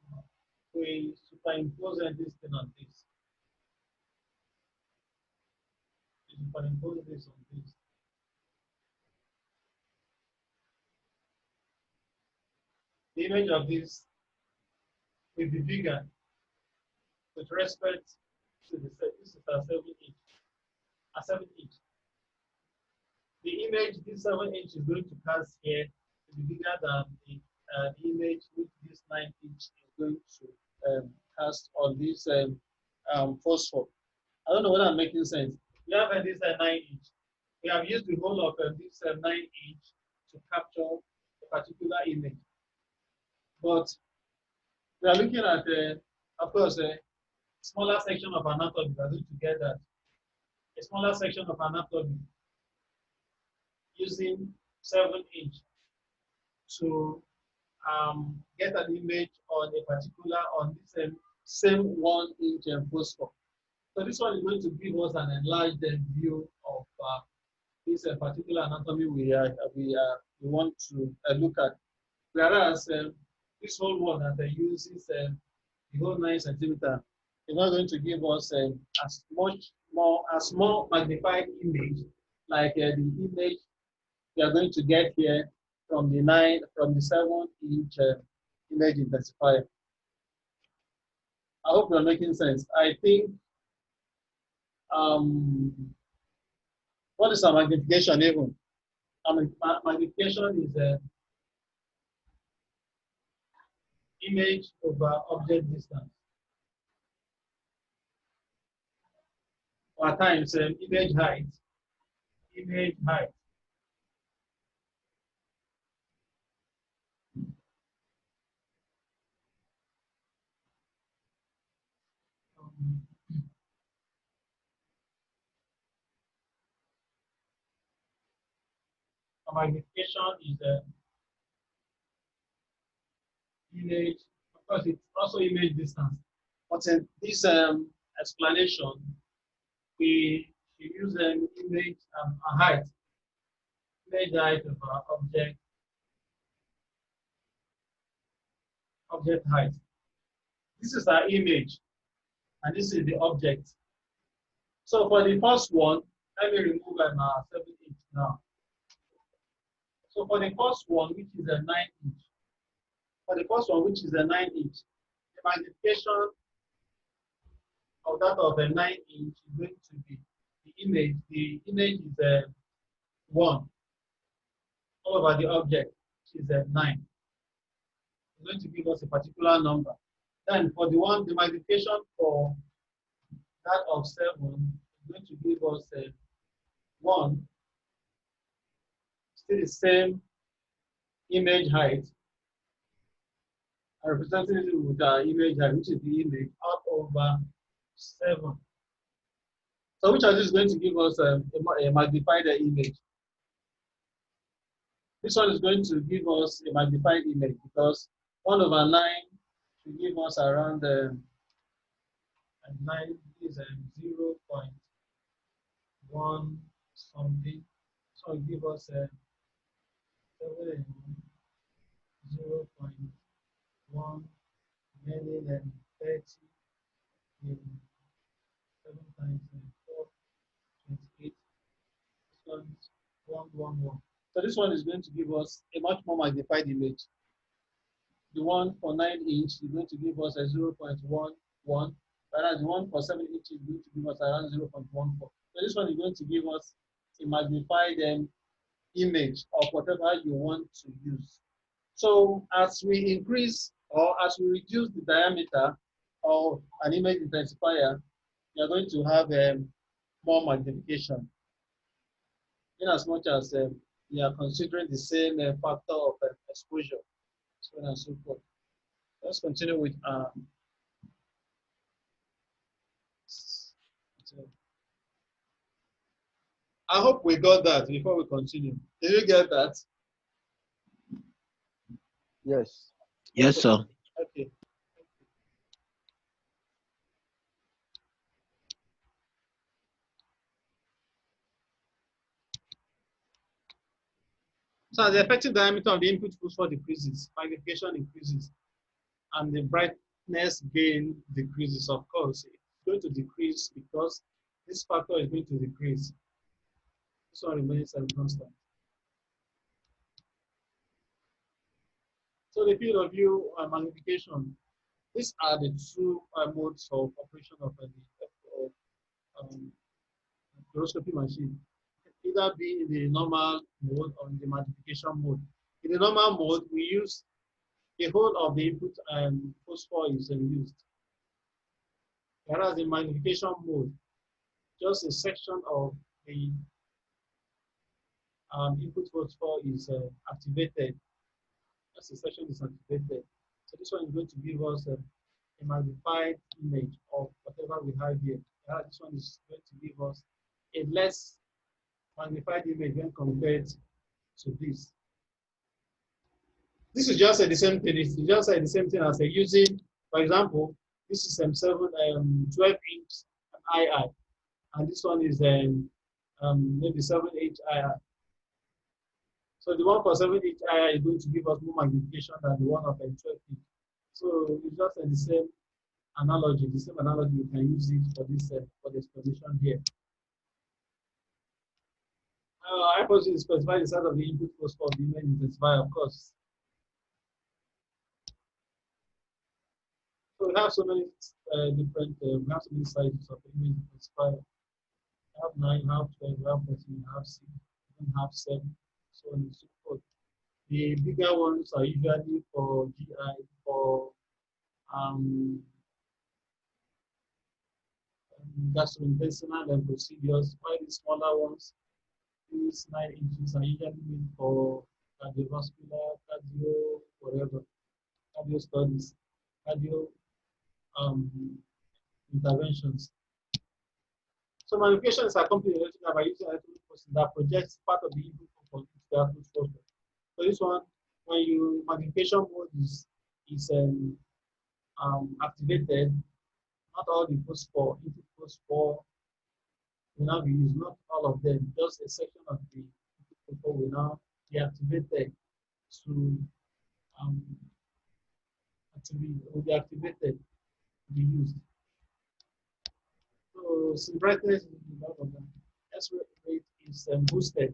superimpose this thing on this. We superimpose this on this. The image of this will be bigger with respect to the this is a 7-inch. A 7-inch. The image this 7-inch is going to cast here will be bigger than the image which this 9-inch is going to cast on this phosphor. I don't know whether I'm making sense. We have this 9-inch. We have used the whole of this 9-inch to capture a particular image. But we are looking at, of course, a smaller section of anatomy. We are going to get that. A smaller section of anatomy using 7-inch to get an image on a particular, on this same 1-inch phosphor. So this one is going to give us an enlarged view of this particular anatomy we want to look at. Whereas this whole one that uses the whole 9 centimeter is not going to give us as more magnified image like the image we are going to get here from the 7-inch image intensifier. I hope we're making sense. I think what is a magnification even? Magnification is image over object distance, or at times image height. Image height. Magnification is image, of course, it's also image distance. But in this explanation, we use an image a height, image height of object height. This is our image, and this is the object. So for the first one, let me remove my 7-inch now. So for the first one, which is a 9-inch, the magnification of that of a 9-inch is going to be the image. The image is a 1 all over the object, which is a 9. It's going to give us a particular number. Then for the magnification for that of 7 is going to give us a 1, still the same image height, representing it with our image height, which is the image out over 7. So which of this is going to give us a magnified image? This one is going to give us a magnified image because 1 over 9 should give us around 9 is 0.1 something. So it give us 0.1 million 30 in 7 times 4, 28. This one is 111. So this one is going to give us a much more magnified image. The one for 9-inch is going to give us a 0.11, whereas the one for 7-inch is going to give us around 0.14. So this one is going to give us a magnified image of whatever you want to use. So as we increase or as we reduce the diameter of an image intensifier, you are going to have more magnification, in as much as we are considering the same factor of exposure, so on and so forth. Let's continue with I hope we got that before we continue. Did you get that? Yes. Yes, sir. Okay. So as the effective diameter of the input phosphor decreases, magnification increases, and the brightness gain decreases. Of course, it's going to decrease because this factor is going to decrease. This one remains constant. So the field of view magnification, these are the two modes of operation of the um, fluoroscopy machine. Either be in the normal mode or in the magnification mode. In the normal mode, we use the whole of the input and phosphor is used. Whereas in magnification mode, just a section of the input phosphor is activated. Just a section is activated. So this one is going to give us a magnified image of whatever we have here. This one is going to give us a less magnified image when compared to this. This is just the same thing. It's just the same thing as using, for example, this is 12-inch II, and this one is maybe 7-inch II. So the one for 7-inch II is going to give us more magnification than the one of 12-inch. So it's just the same analogy. The same analogy we can use it for this for the explanation here. I suppose to specify the size of the input phosphor of the image intensifier, of course. So we have so many different, we have so many sizes of image intensifier. We have 9, we have 12, we have 14, we have 6, we have 7, so on and so forth. The bigger ones are usually for GI, for um, gastrointestinal and procedures, while the smaller ones, these 9 inches, are usually made for cardiovascular, cardio, whatever, cardio studies, cardio um, interventions. So magnification is accompanied by using electronic process that projects part of the input into the output photo. So this one, when you magnification mode is activated, not all the phosphor, input phosphor will now be used, not all of them, just a section of the input phosphor will now be activated to um, will be activated to be used. So brightness S rate is boosted.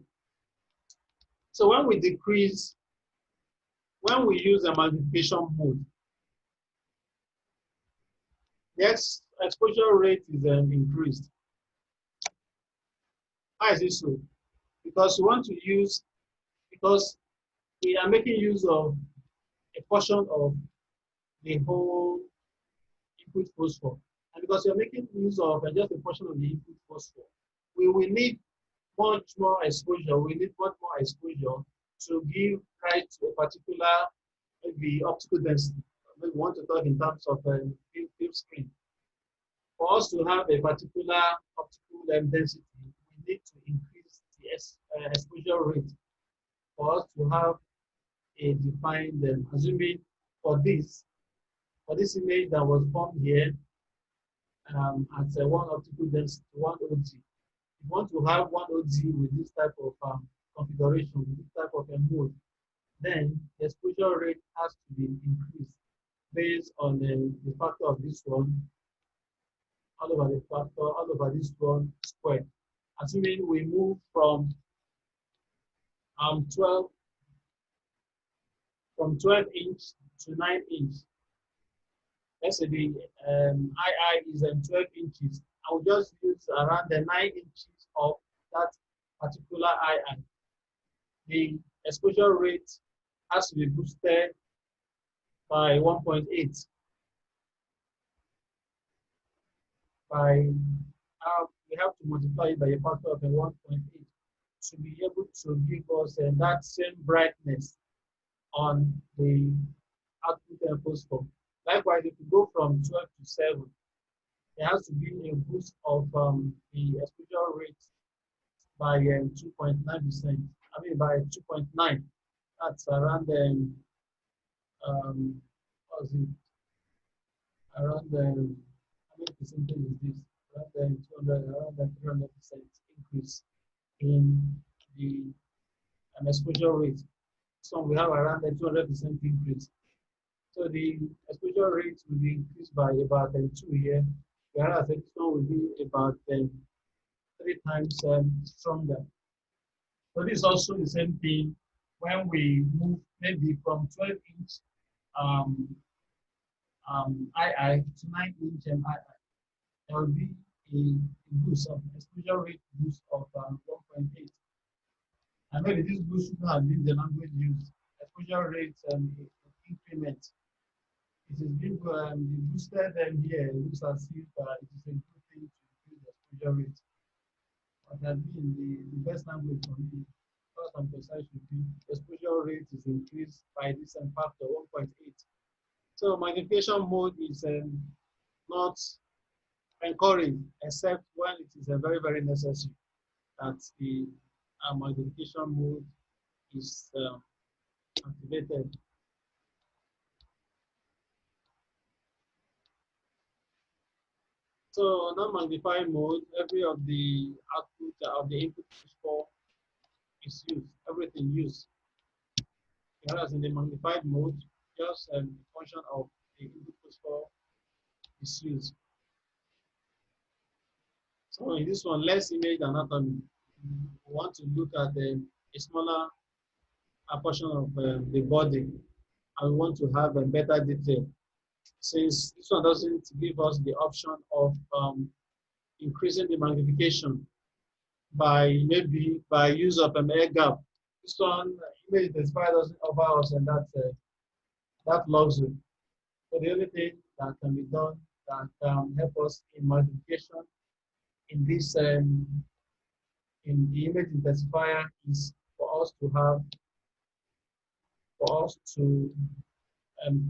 So when we decrease, when we use a magnification mode, the exposure rate is increased. Why is it so? Because we want to use, because we are making use of a portion of the whole input phosphor. And because we are making use of just a portion of the input phosphor, we will need much more exposure. We need much more exposure to give rise to a particular maybe optical density. We want to talk in terms of field screen. For us to have a particular optical density, we need to increase the exposure rate for us to have a defined, assuming for this image that was formed here at 1 optical density, 1 OD. If you want to have 1 OD with this type of configuration, with this type of mode, then the exposure rate has to be increased based on the factor of this one, all over the factor, all over this one squared. Assuming we move from 12 inch to 9 inch. Let's say the II is 12 inches. I will just use around the 9 inches of that particular II. The exposure rate has to be boosted by 1.8 by we have to multiply it by a factor of 1.8 to be able to give us that same brightness on the output phosphor. Likewise, if you go from 12 to 7, there has to be a boost of the exposure rate by 2.9%. I mean by 2.9. That's around what's it? Around how many percentage is this? Around 200, around 300% increase in the exposure rate. So we have around a 200% increase. So the exposure rate will be increased by about 2 here, whereas the one will be about 3 times stronger. So this is also the same thing when we move maybe from 12-inch um, II to 9-inch II. There will be a boost of exposure rate boost of 1.8. And maybe this boost should have been the language used. Exposure rate increment. It is being boosted here. It looks as if it is a good thing to increase the exposure rate. What has been the best language for me, first and precise should be exposure rate is increased by this factor 1.8. So magnification mode is not encouraged except when it is very, very necessary that the magnification mode is activated. So non-magnified mode, every of the output of the input score is used, everything used. Whereas in the magnified mode, just a function of the input score is used. So in this one, less image anatomy. We want to look at a smaller portion of the body, and we want to have a better detail. Since this one doesn't give us the option of increasing the magnification by maybe by use of an air gap. This one image intensifier doesn't offer us and that luxury. So the only thing that can be done that can help us in magnification in this in the image intensifier is for us to have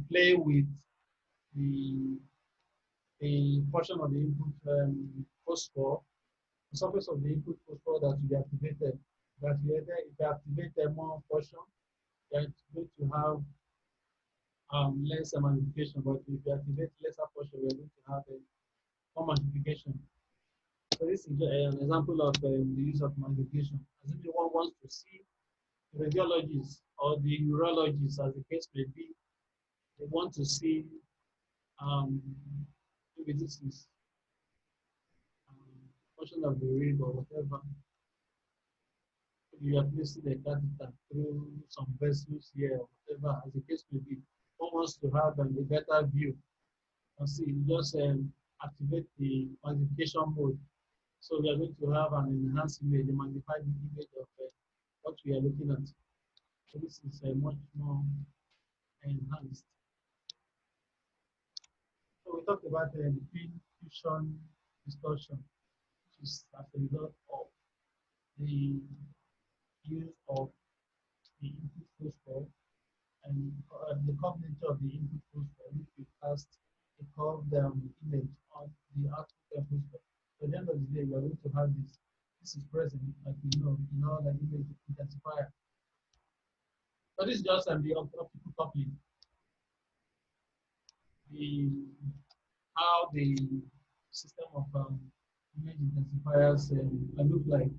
play with the portion of the input phosphor, the surface of the input phosphor that will be activated. That if you activate more portion, you're going to have less magnification. But if you activate lesser portion, we're going to have more magnification. So this is an example of the use of magnification. As if one wants to see the radiologists or the neurologists, as the case may be, they want to see maybe this is portion of the rib or whatever. You are placing the catheter through some vessels here or whatever, as the case may be. One wants to have a better view. And see, you just activate the magnification mode. So we are going to have an enhanced image, a magnified image of what we are looking at. So this is much more enhanced. So we talked about the fusion distortion, which is as a result of the use of the input phosphor and the curved nature of the input phosphor, which we cast a curved image on the output phosphor. So at the end of the day, we are going to have this. This is present, like you know, in all the image intensifier. So this is just the optical coupling. The how the system of image intensifiers look like.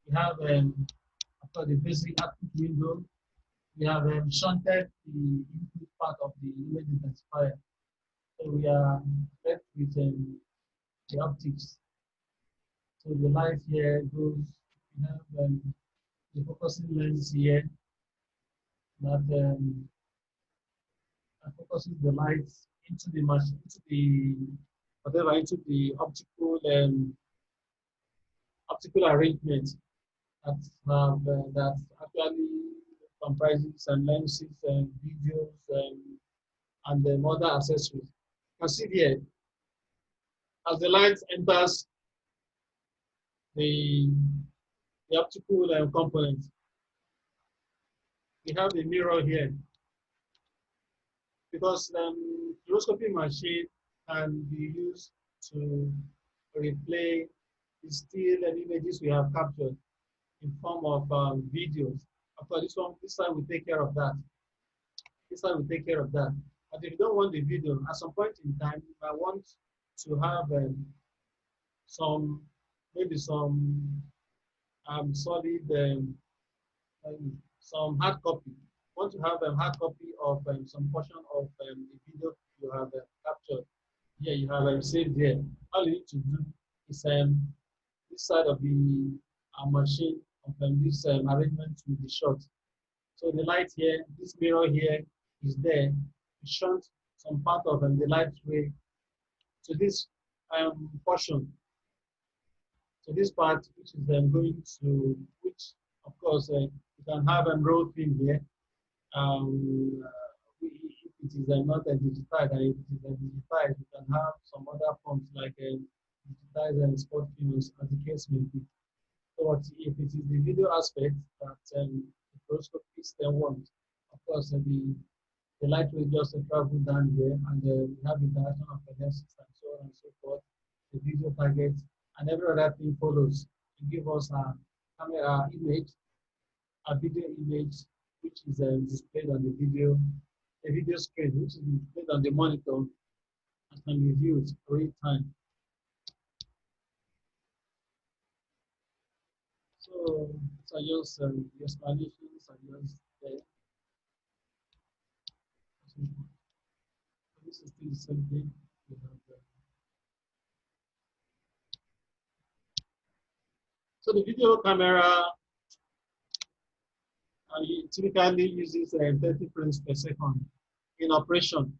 We have after the basic output window, we have shunted the input part of the image intensifier. So we are left with the optics. So the light here goes, we have the focusing lens here that and focuses the lights into the machine, into the whatever, into the optical arrangement that actually comprises some lenses and videos and other accessories. You can see here, as the light enters the, the optical component, we have a mirror here because fluoroscopy machine can be used to replay the still and images we have captured in form of videos. Of course, this side will take care of that. This side will take care of that. But if you don't want the video, at some point in time, you might want to have some, maybe some solid, some hard copy. Want to have a hard copy of some portion of the video you have captured. Here you have saved here. All you need to do is this side of the machine of this arrangement will be short. So the light here, this mirror here is there to shunt some part of the light ray to this portion, to this part, which is then going to, which of course you can have a row pin here. If it is not digitized, and if it is digitized, you can have some other forms like digitized and spot pins, as the case may be. So if it is the video aspect that the fluoroscopist then wants, of course, the light will just travel down here, and we have interaction of the lenses and so on and so forth, the video target, and every other thing follows to give us a camera image, a video image, which is displayed on the video screen, which is displayed on the monitor and can be viewed real time. So, just the explanations are just there. So this is still the same thing. We have, so the video camera typically uses 30 frames per second in operation.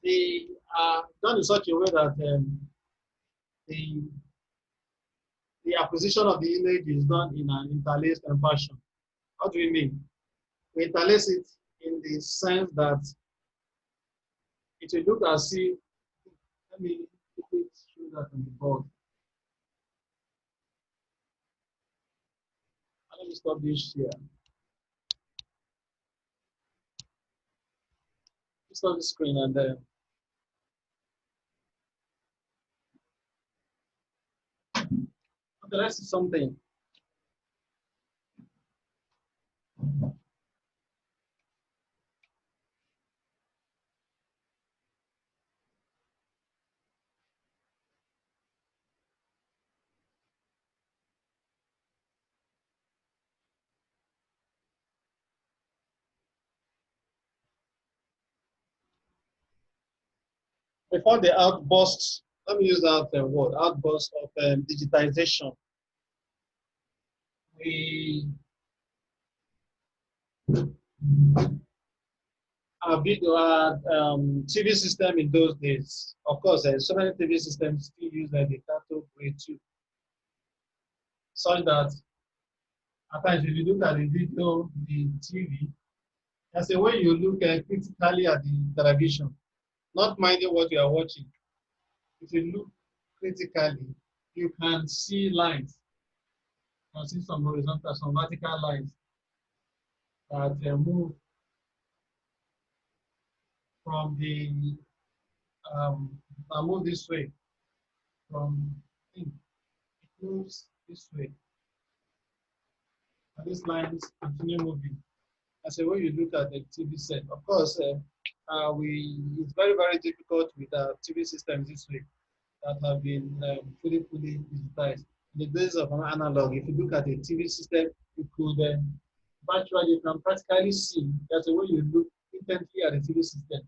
They are done in such a way that the, the acquisition of the image is done in an interlaced fashion. How do we mean? We interlace it in the sense that it will look as if, let me quickly show that on the board. Let me stop this here. Stop the screen and okay, let's see something. Before the outburst, let me use that word, outburst of digitization, we TV system in those days. Of course, so many TV systems still use the cathode ray tube, such that at times if you look at the video, the TV, there's a way you look critically at the television, not minding what you are watching. If you look critically, you can see lines. You can see some horizontal, some vertical lines that move from the move this way. It moves this way, and these lines continue moving. As a way you look at the TV set, of course, it's very difficult with TV systems this way that have been fully digitized. In the days of an analog, if you look at a TV system, you could virtually, you can practically see that the way you look intently at the TV system,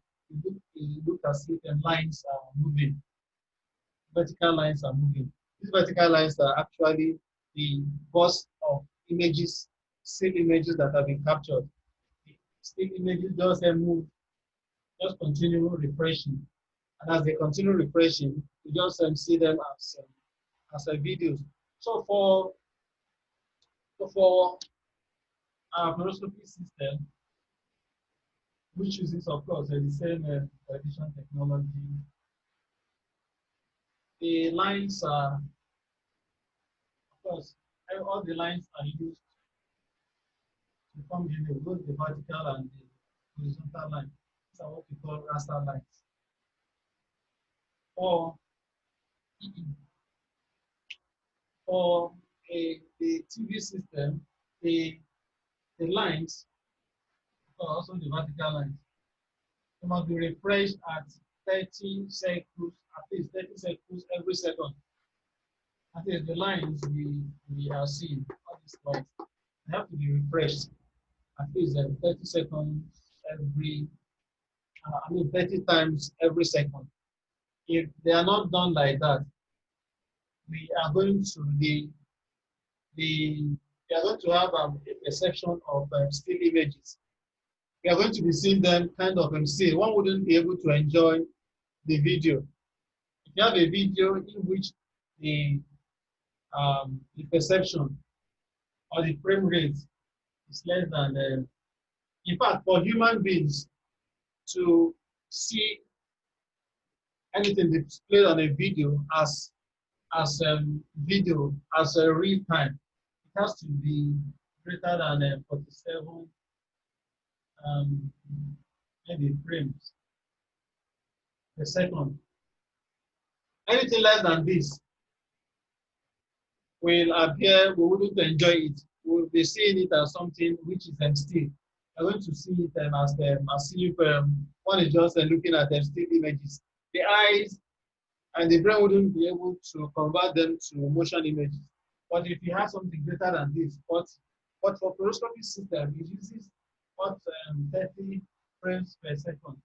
you look as if the lines are moving, vertical lines are moving. These vertical lines are actually the burst of images still images that have been captured. The still images just move, just continue refreshing. And as they continue refreshing, you just see them as videos. So for our fluoroscopy system, which uses, of course, the same television technology, the lines are, of course, all the lines are used to form the both the vertical and the horizontal line. These are what we call raster lines. For for the TV system, the lines, also the vertical lines, they must be refreshed at 30 cycles, at least 30 cycles every second. That is the lines we are seeing, all these lines, they have to be refreshed at least 30 seconds every, 30 times every second. If they are not done like that, we are going to we are going to have a perception of still images. We are going to be seeing them kind of still. One wouldn't be able to enjoy the video. If you have a video in which the perception or the frame rate is less than, in fact, for human beings to see anything displayed on a video as a real time, it has to be greater than 47 maybe frames per second. Anything less than this will appear, we wouldn't enjoy it. We'll be seeing it as something which is still. We're going to see it as if one is just looking at still images. The eyes and the brain wouldn't be able to convert them to motion images. But if you have something greater than this, but for fluoroscopy system, it uses what 30 frames per second,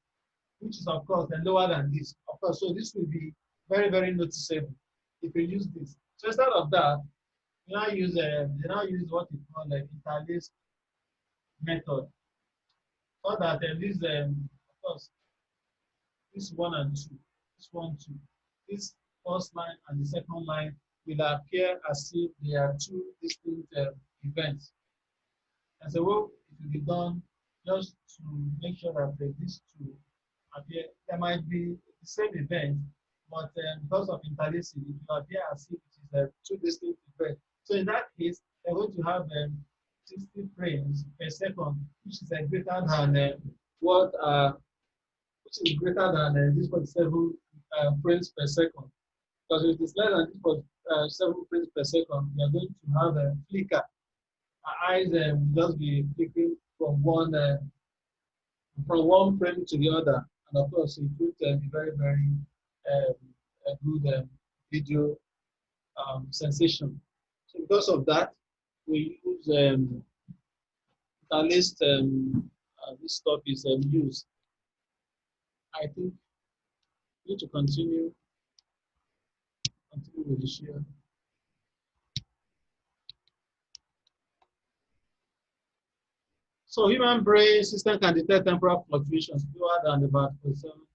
which is of course lower than this. Of course, so this will be very, very noticeable if you use this. So instead of that, they now use what we call interlaced method. So that of course, this one and two, this one, two, this first line and the second line will appear as if they are two distinct events. And so well, it will be done just to make sure that these two appear. There might be the same event, but because of interlacing, it will appear as if it is two distinct events. So in that case, they're going to have 60 frames per second, which is greater than what which is greater than this 47 frames per second. Because if it is less than this 47 frames per second, we are going to have a flicker. Our eyes will just be flickering from one frame to the other, and of course, it would be very, very a good video sensation. So because of that, we use at least this stuff is used. I think we need to continue with the share. So human brain system can detect temporal fluctuations lower than about 47,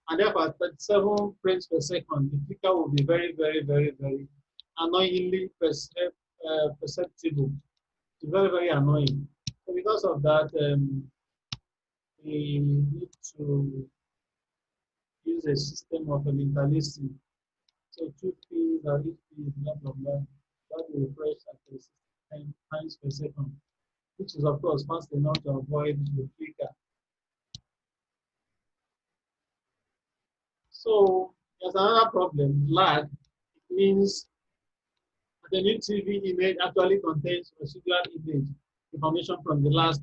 and therefore at 37 frames per second, the flicker will be very, very, very, very annoyingly perceptible. It's very, very annoying. So because of that, we need to use a system of interlacing. So two P's or each P is blah blah blah. That will refresh at 10 times per second, which is of course fast enough to avoid the flicker. So there's another problem, lag. It means the new TV image actually contains residual image information from the last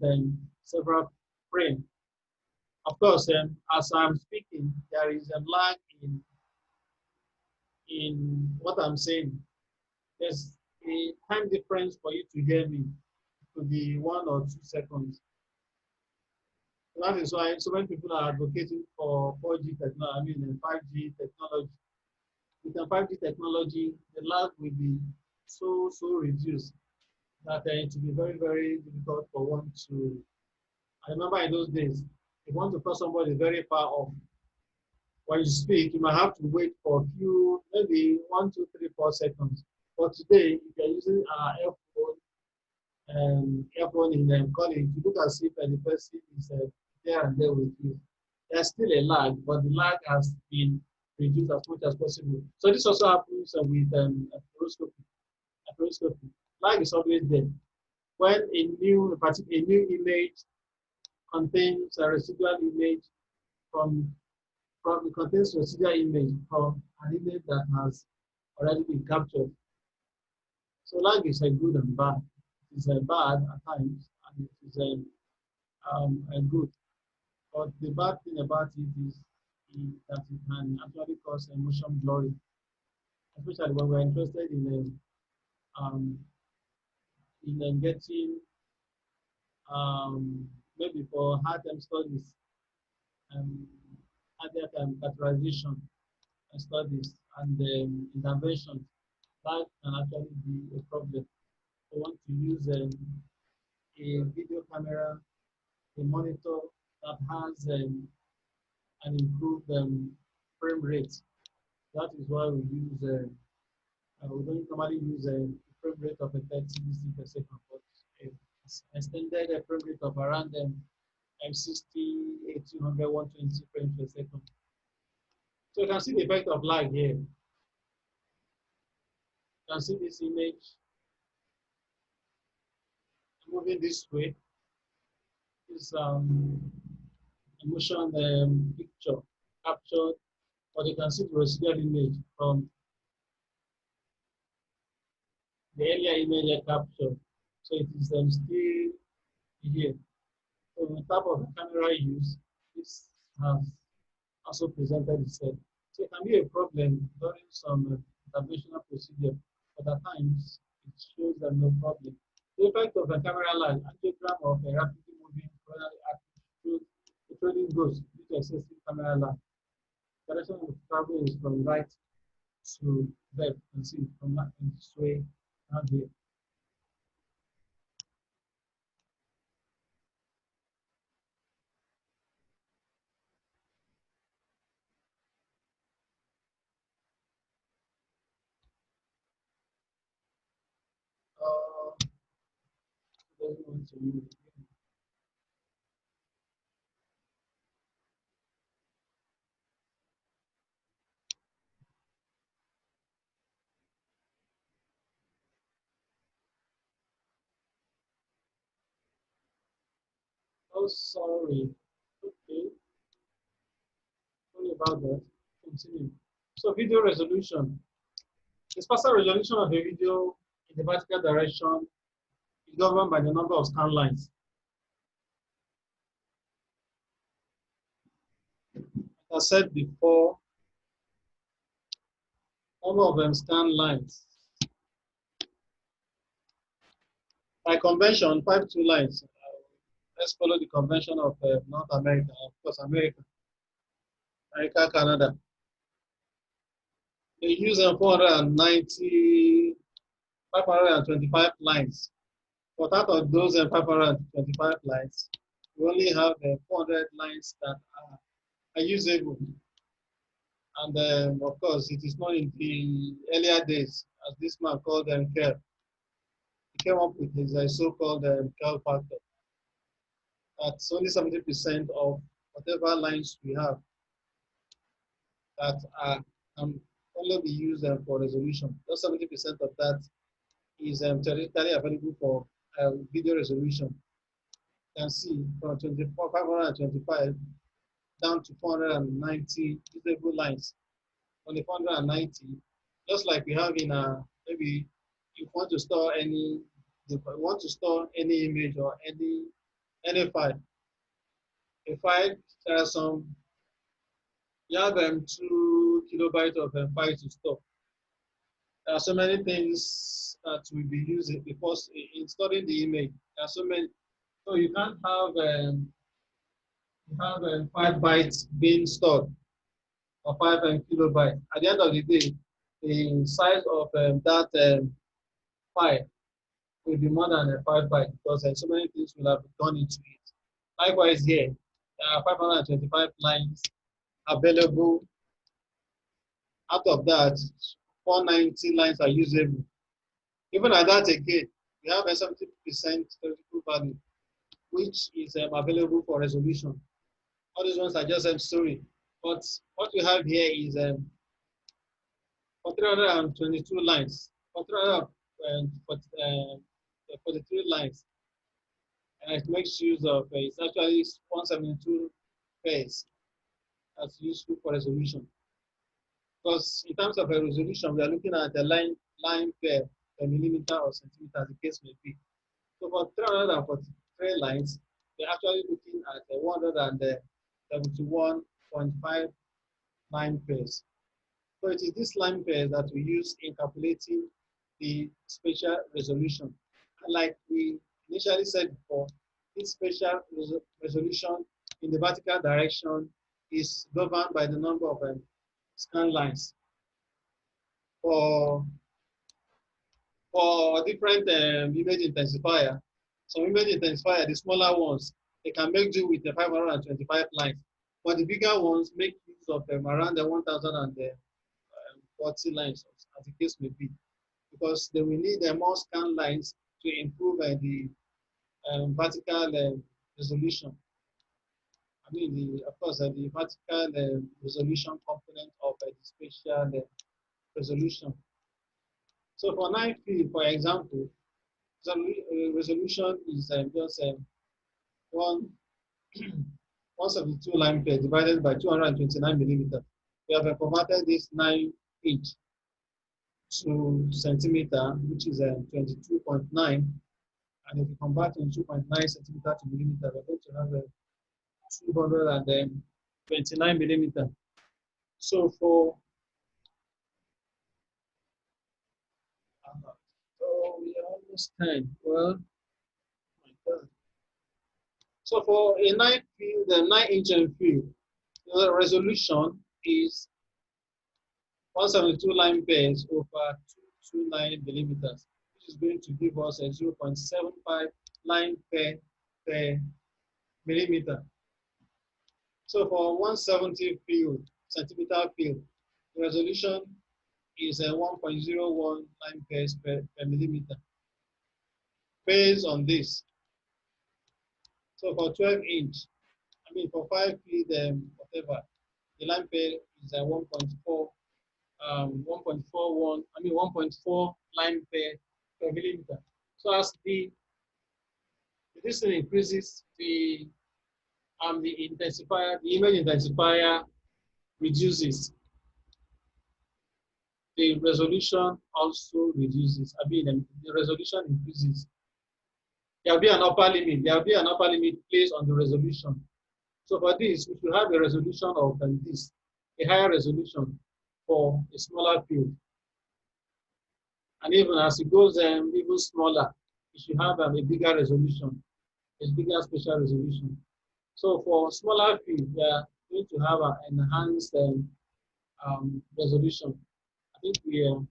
several frames. Of course, as I'm speaking, there is a lag in what I'm saying. There's a time difference for you to hear me. It could be 1 or 2 seconds. That is why so many people are advocating for 4G technology, 5G technology. With the 5G technology, the lag will be so reduced. that it will be very, very difficult for one to. I remember in those days, if you want to call somebody very far off, when you speak, you might have to wait for a few, maybe 1, 2, 3, 4 seconds. But today, if you're using earphone in calling, to look as if the person is there and there with you. There's still a lag, but the lag has been reduced as much as possible. So this also happens with fluoroscopy. Fluoroscopy. Lag is always there. When a new image contains a residual image from it contains residual image from an image that has already been captured. So lag is a good and bad. It is a bad at times, and it is a good. But the bad thing about it is that it can actually cause emotion blurring, especially when we're interested getting maybe for hard time studies, um, cardiac catheterization studies and intervention. That can actually be a problem. We want to use a video camera, a monitor that has an improved frame rate. That is why we don't normally use a frame rate of a 30 BC per second, but extended a frame rate of around 60, 1800, 120 frames per second. So you can see the effect of lag here. You can see this image moving this way. This motion picture captured, but you can see the residual image from the earlier image I captured. So it is still here. So the type of camera used, this has also presented itself. So it can be a problem during some interventional procedure, but at times it shows that no problem. The effect of a camera light, angiogram of a rapidly moving coronary artery shows the trailing goes due to excessive camera light. Direction of travel is from right to left, and see from that and this way and here. Doesn't want to move. Oh, sorry. Okay, sorry about that. Continue. So video resolution. The spatial resolution of a video in the vertical direction is governed by the number of scan lines. As I said before, number of them scan lines. By convention, 5 2 lines. Let's follow the convention of North America, of course, America, Canada. They use 490, 525 lines. But out of those 525 lines, we only have 400 lines that are usable. And of course, it is not in the earlier days, as this man called them Kerr. He came up with his so-called Kerr factor. That's only 70% of whatever lines we have that can only be used for resolution. Just 70% of that is theoretically available for video resolution. You can see from 525 down to 490 usable lines. Only 490, just like we have in maybe if you want to store any image or any file. A file, there are some, you have 2 kilobytes of file to store. There are so many things that will be using because in storing the image, there are so many. So you can't have 5 bytes being stored or 5 kilobytes. At the end of the day, the size of that file will be more than 5 bytes because so many things will have gone into it. Likewise here, there are 525 lines available. Out of that, 490 lines are usable. Even at that again, we have a 70% theoretical value, which is available for resolution. All these ones are just story. But what we have here is for 322 lines, for 343 lines, and it makes use of it's actually 172 pairs that's useful for resolution. Because in terms of a resolution, we are looking at the line per millimeter or centimeter, as the case may be. So for 343 lines, we're actually looking at 171.5 line pairs. So it is this line pair that we use in calculating the spatial resolution. Like we initially said before, this spatial resolution in the vertical direction is governed by the number of scan lines. For different image intensifier, some image intensifier, the smaller ones, they can make do with the 525 lines. But the bigger ones make use of around the 1040 lines, as the case may be, because they will need more scan lines to improve the vertical resolution. I mean, of course, the vertical resolution component of the spatial resolution. So for night field, for example, resolution is just one 172 line pair divided by 229 millimeters. We have converted this 9 inch to centimeter, which is 22.9. And if you convert from 2.9 centimeter to millimeter, we're going to have 229 millimeter. So for we are almost 10. Well, my God. So for a 9 field, the 9-inch field, the resolution is 172 line pairs over 229 millimeters, which is going to give us a 0.75 line pair per millimeter. So for 170 field, centimeter field, the resolution is a 1.01 line pairs per millimeter. Based on this, so for 12-inch, I mean for 5 feet, whatever, the line pair is a 1.4, 1.41, I mean 1.4 line per millimeter. So as the distance increases, the intensifier, the image intensifier reduces. The resolution also reduces. I mean, the resolution increases. There will be an upper limit. There will be an upper limit placed on the resolution. So for this, we should have a resolution of this, a higher resolution for a smaller field. And even as it goes even smaller, it should have a bigger resolution, a bigger spatial resolution. So for smaller field, we are going to have an enhanced resolution. I think we will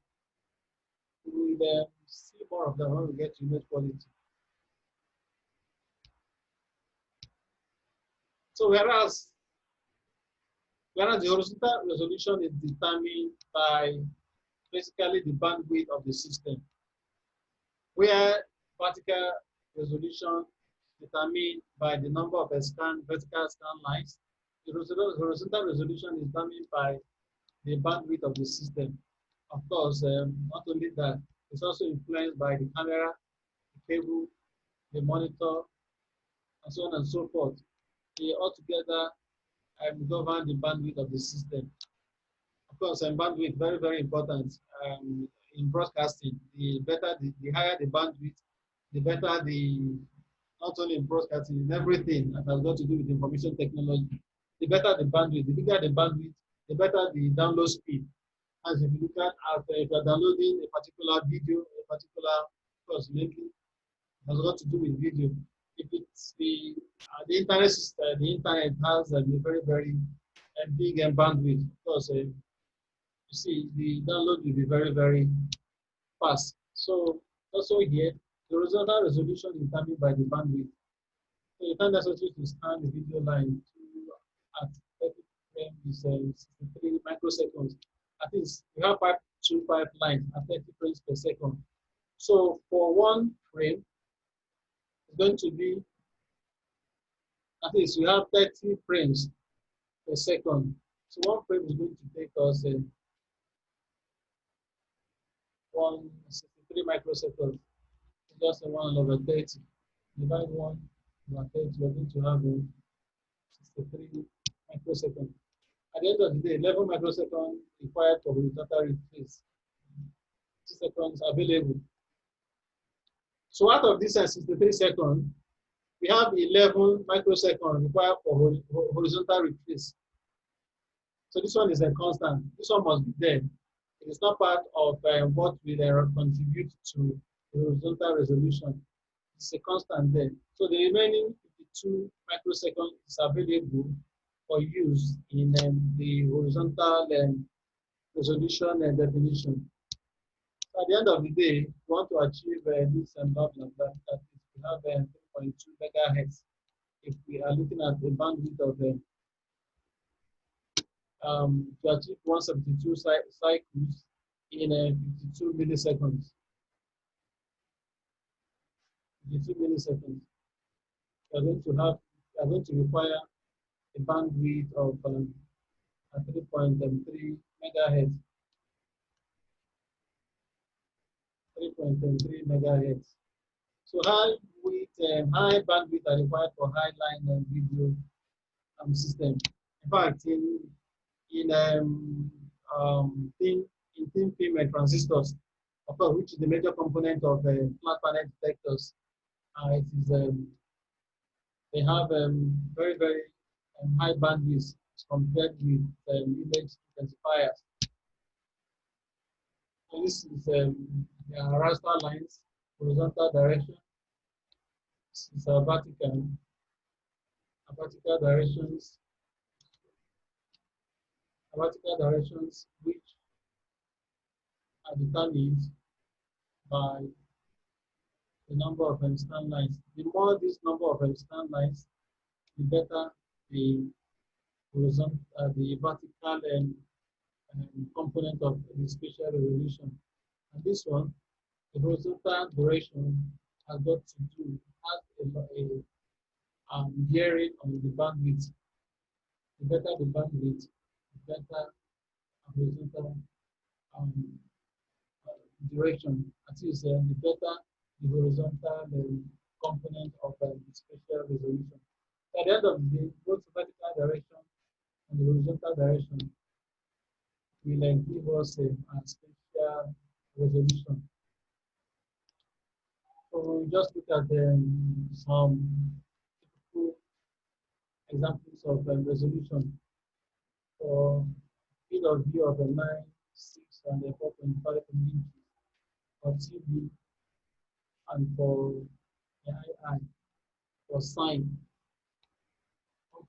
see more of that when we get to image quality. So whereas the horizontal resolution is determined by basically the bandwidth of the system, where vertical resolution determined by the number of vertical scan lines. The horizontal resolution is determined by the bandwidth of the system. Of course, not only that, it's also influenced by the camera, the cable, the monitor, and so on and so forth. They all together govern the bandwidth of the system. Of course, bandwidth very, very important in broadcasting. The higher the bandwidth, the better not only in broadcasting, in everything that has got to do with information technology. The better the bandwidth, the bigger the bandwidth, the better the download speed. As if you look at if you're downloading a particular video, a particular course, maybe has got to do with video. If it's the internet system, the internet has a very, very big bandwidth. Of course, you see, the download will be very, very fast. So also here, The horizontal resolution is determined by the bandwidth. So the time necessary to scan the video line at 30 frames is 63 microseconds. At least we have 525 lines at 30 frames per second. So for one frame, it's going to be, at least we have 30 frames per second. So one frame is going to take us 163 microseconds. Just 1 over 30. Divide 1 over 30, we're going to have 63 microseconds. At the end of the day, 11 microseconds required for horizontal retrace. 2 seconds available. So out of this 63 seconds, we have 11 microseconds required for horizontal retrace. So this one is a constant. This one must be there. It is not part of what will contribute to the horizontal resolution. It's a constant there. So the remaining 52 microseconds is available for use in the horizontal resolution and definition. So at the end of the day, we want to achieve this blah, blah, blah, that is, we have 3.2 megahertz if we are looking at the bandwidth of to achieve 172 cycles in 52 milliseconds. 52 milliseconds. We are going to require a bandwidth of 3.3 megahertz. 3.3 megahertz. So high bandwidth are required for high line video system. In fact, thin film transistors, of course, which is the major component of flat panel detectors, it is they have very high bandwidth compared with image intensifiers. So this is the raster lines, horizontal direction. This is vertical directions which are determined by the number of scan lines. The more this number of scan lines, the better the horizontal, the vertical component of the spatial resolution. And this one, the horizontal duration has got to do bearing on the bandwidth. The better the bandwidth, the better horizontal duration. At least the better the horizontal component of the spatial resolution. So at the end of the day, both vertical direction and the horizontal direction will give us a spatial resolution. So we just look at some typical examples of resolution for field of view of a 9, 6, and a 4.5 inches for TV, and for the II for sine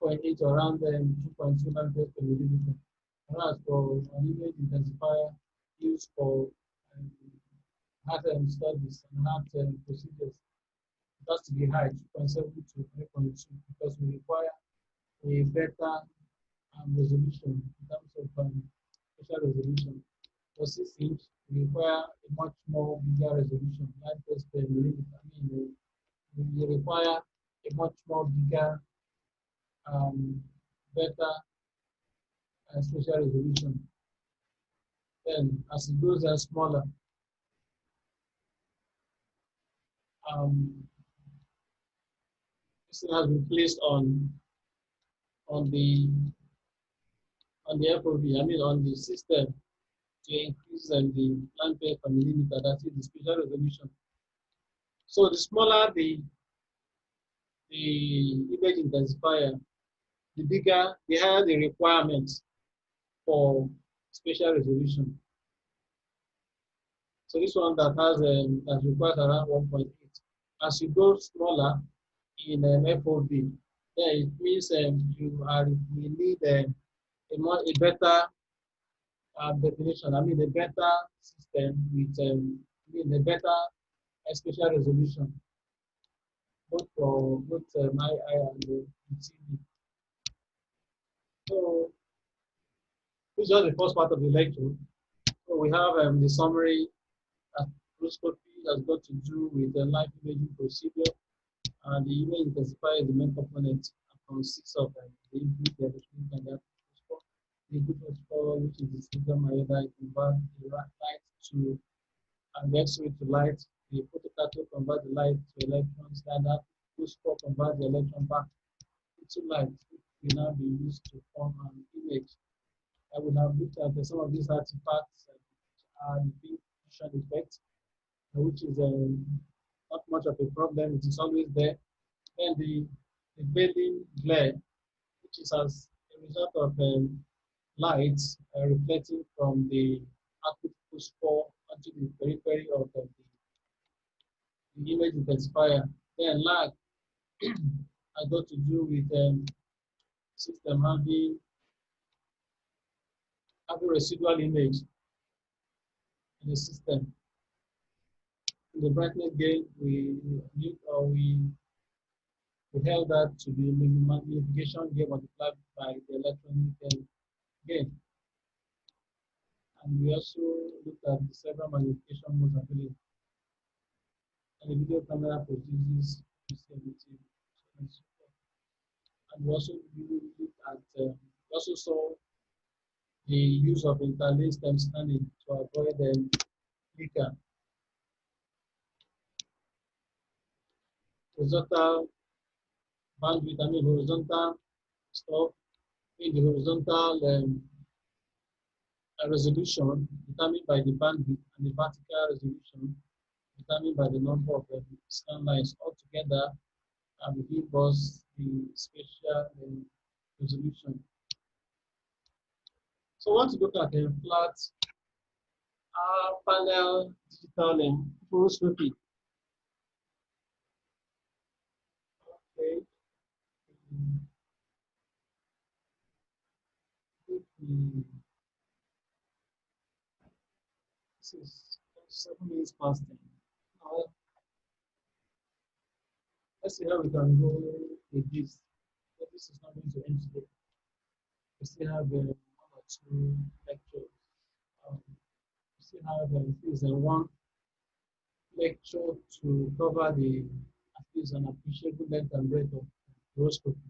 1.8 around 2.2 nanometers per millimeter. Whereas for an image intensifier used for heart studies and heart procedures, it has to be high, 2.7 to 3.2, because we require a better resolution in terms of spatial resolution. For 6 inch, we require a much more bigger resolution, 9 meters per millimeter. I mean, we require a much more bigger, better spatial resolution. Then, as it goes smaller, this thing has been placed on the FOV, I mean on the system, to increase the line per millimeter, that is the spatial resolution. So the smaller the image intensifier, the higher the requirements for spatial resolution. So this one that has that requires around 1.8. As you go smaller in FOV, then it means we need a better definition. I mean a better system with a better a spatial resolution, both for both my eye and the TV. So this is just the first part of the lecture. So we have the summary. Fluoroscopy has got to do with the light imaging procedure. The image intensifier is the main component and consists of the input, the electronic, and the output phosphor. The input phosphor, which is the silicon iodide, converts the light to and the X-ray to light. The photocathode converts the light to electrons, and that phosphor converts the electron back into light, which will now be used to form an image. I would have looked at some of these artifacts and the diffusion effect, which is not much of a problem. It is always there. Then the veiling glare, which is as a result of light reflecting from the output phosphor onto the periphery of the image intensifier. Then lag has got to do with system having residual image in the system. In the brightness gain, we held that to be magnification gain multiplied by the electronic gain. And we also looked at the several magnification modes available. And the video camera produces 70. And we also looked at, we also saw the use of interlaced scanning to avoid flicker. Horizontal bandwidth, I mean horizontal stuff in the horizontal resolution determined by the bandwidth and the vertical resolution determined by the number of scan lines altogether and give us the spatial resolution. So I want to look at the flat panel digital fluoroscopy. Okay. This is 7 minutes past 10. Now, let's see how we can go with this. But this is not going to end today. We still have 1 or 2 lectures. We still have at least 1 lecture to cover the at least an appreciable length and breadth of fluoroscopy.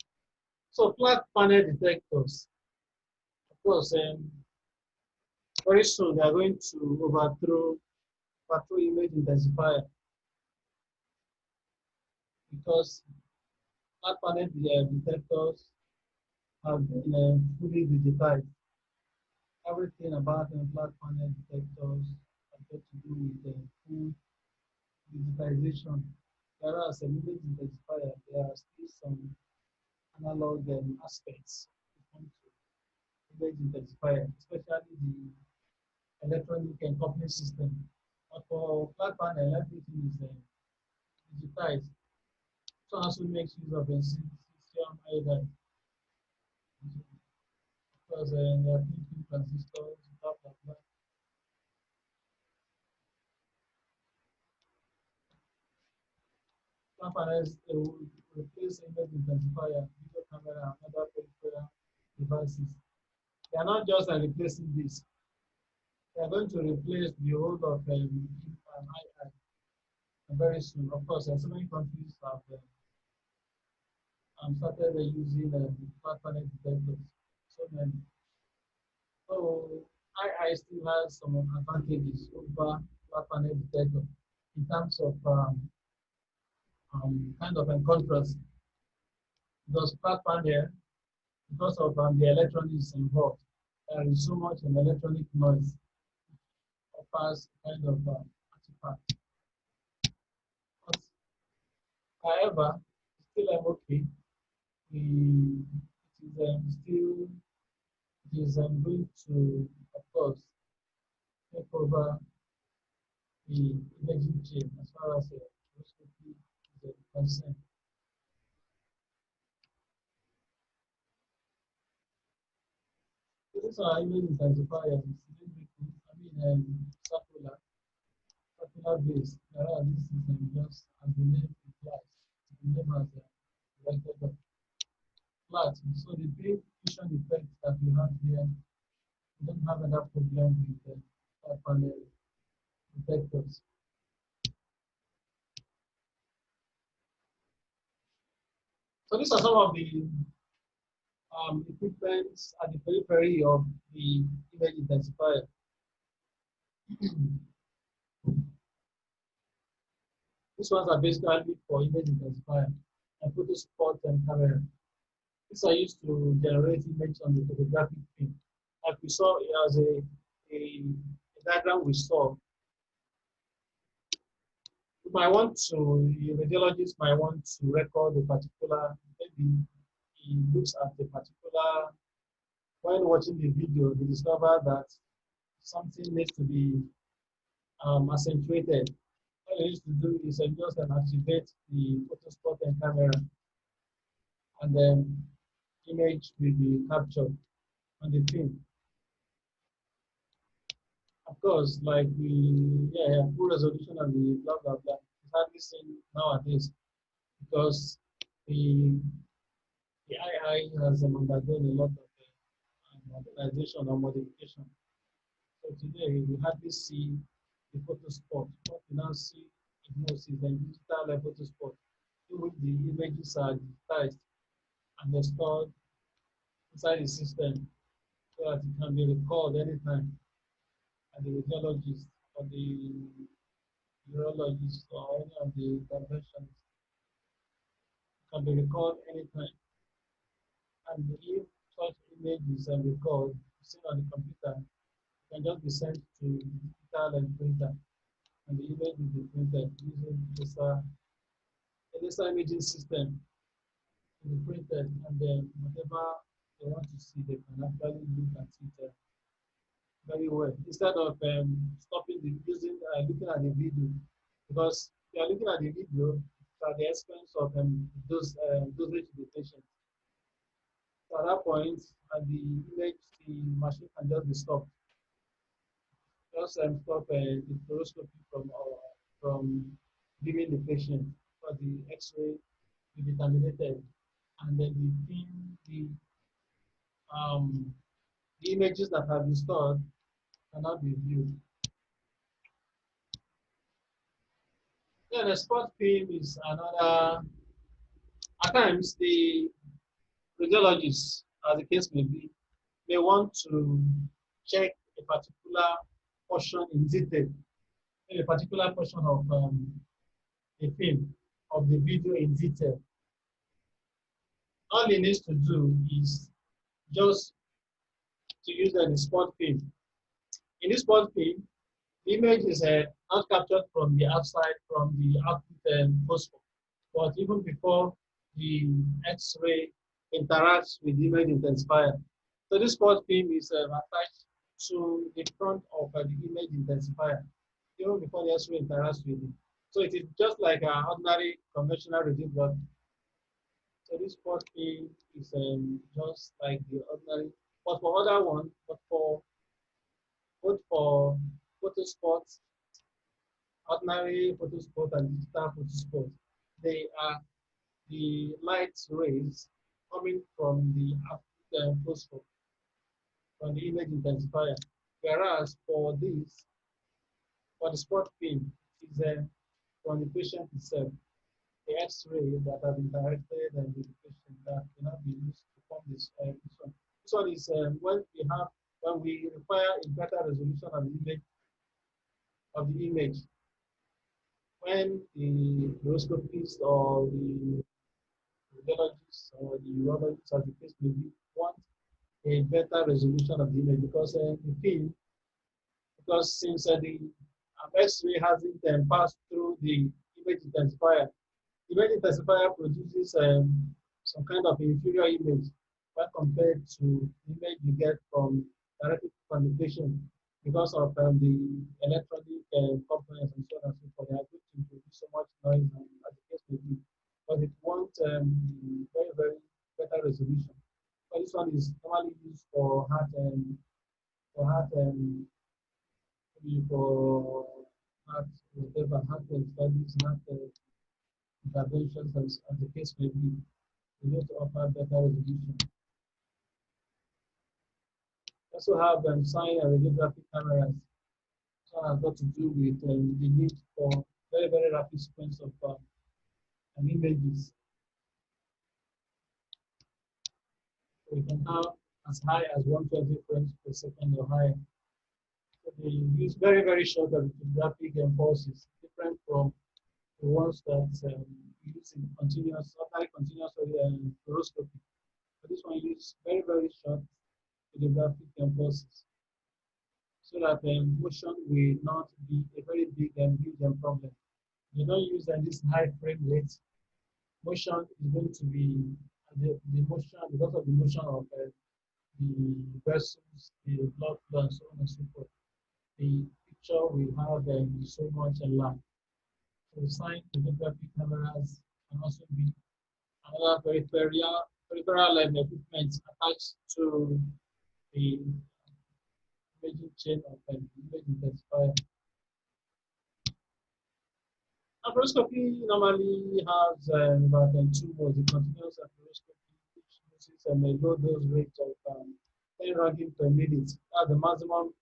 So flat panel detectors, of course, very soon they are going to overthrow image intensifier because flat panel detectors have been fully digitized. Everything about flat panel detectors have got to do with full digitization. Whereas a image intensifier, there are still some analog aspects when it comes to image intensifier, especially the electronic coupling system. But for flat panel, everything is digitized. So also makes use of a silicon iodide because they are thin transistors, stuff like that. Flat panels will replace image intensifier, video camera, and other peripheral devices. They are not just replacing this. They are going to replace the whole of II very soon. Of course, so many countries have started using flat panel detectors. So many. So II still has some advantages over flat panel detector in terms of kind of contrast. Because flat panel, because of the electronics involved, there is so much electronic noise offers kind of artifact. But, however, still okay. It is still it is going to, of course, take over the imaging chain as far as fluoroscopy is concerned. These are image intensifiers, cylindrical, I mean circular particular base. Whereas this is just as the name implies, the name has directed of flat. So the big fusion effect that we have here, we don't have enough problem with the flat panel detectors. So these are some of the equipments at the periphery of the image intensifier. These ones are basically for image intensifier and photo spot and camera. These are used to generate image on the photographic film. Like we saw as a diagram we saw, you might want to, the radiologist might want to record a particular, maybe he looks at a particular, when watching the video, they discover that something needs to be accentuated. What he needs to do is just activate the photo spot and camera, and then image will be captured on the film. Of course, like full resolution and the blah blah blah. It's hardly seen nowadays because the the AI has undergone a lot of modernization or modification. So today we hardly see the photo spot. What we now see in most is the digital photo spot, in which the images are digitized and they're stored inside the system so that it can be recalled anytime at the radiologist or the neurologist or any of the interventions can be recalled anytime. And if such image is recalled, seen on the computer, it can just be sent to the digital and printer, and the image will be printed using laser imaging system to be printed, and then whatever they want to see, they can actually look at it very well instead of stopping the using looking at the video, because if you are looking at the video it's at the expense of those dosage to the patient. So at that point, at the image, the machine can just be stopped. Just stop the fluoroscopy from giving the patient for the X-ray will be terminated, and then um, the images that have been stored cannot be viewed. Then the spot film is another. At times, the radiologists, as the case may be, may want to check a particular portion in detail, a particular portion of the film, of the video in detail. All he needs to do is just to use the spot film. In this spot film, the image is not captured from the outside, from the output phosphor, but even before the X-ray interacts with the image intensifier. So this spot film is attached to the front of the image intensifier, even before the X-ray interacts with it. So it is just like an ordinary conventional reduced blood. So this spot film is just like the ordinary, but for other one, but for both for photo spots, ordinary photo spot and digital photo spot, they are the light rays coming from the phosphor, from the image intensifier. Whereas for this, for the spot film, is from the patient itself, the X-ray that have been directed and with the patient that cannot be used to form this one. This one is when we require a better resolution of the image, when the fluoroscopist or the radiologist or the urologist, as the case may be, want a better resolution of the image because the film, because since the X-ray hasn't passed through the image intensifier, the image intensifier produces some kind of inferior image when compared to the image you get from directly from the patient because of the electronic components and so on and so forth. They are going to produce so much noise as the case may be. But it wants very, very better resolution. So this one is normally used for heart maybe for heart, whatever, heart studies, heart interventions, as the case may be. We need to offer better resolution. We also have sign and radiographic cameras. So has got to do with the need for very, very rapid sequence of images. So we can have as high as 120 frames per second or higher. So they use very, very short radiographic pulses, different from the ones that use in continuous, ordinary continuous fluoroscopy. But this one uses very, very short radiographic pulses, so that motion will not be a very big and huge problem. You don't use this high frame rate. Motion is going to be the motion, because of the motion of the vessels, the blood flow, and so on and so forth. The picture will have so much light. So sign photography cameras can also be another peripheral equipment attached to the imaging chain of image intensifier. Fluoroscopy normally has about two modes: the continuous fluoroscopy, which uses a low dose rate of 10 radian per minute. That's the maximum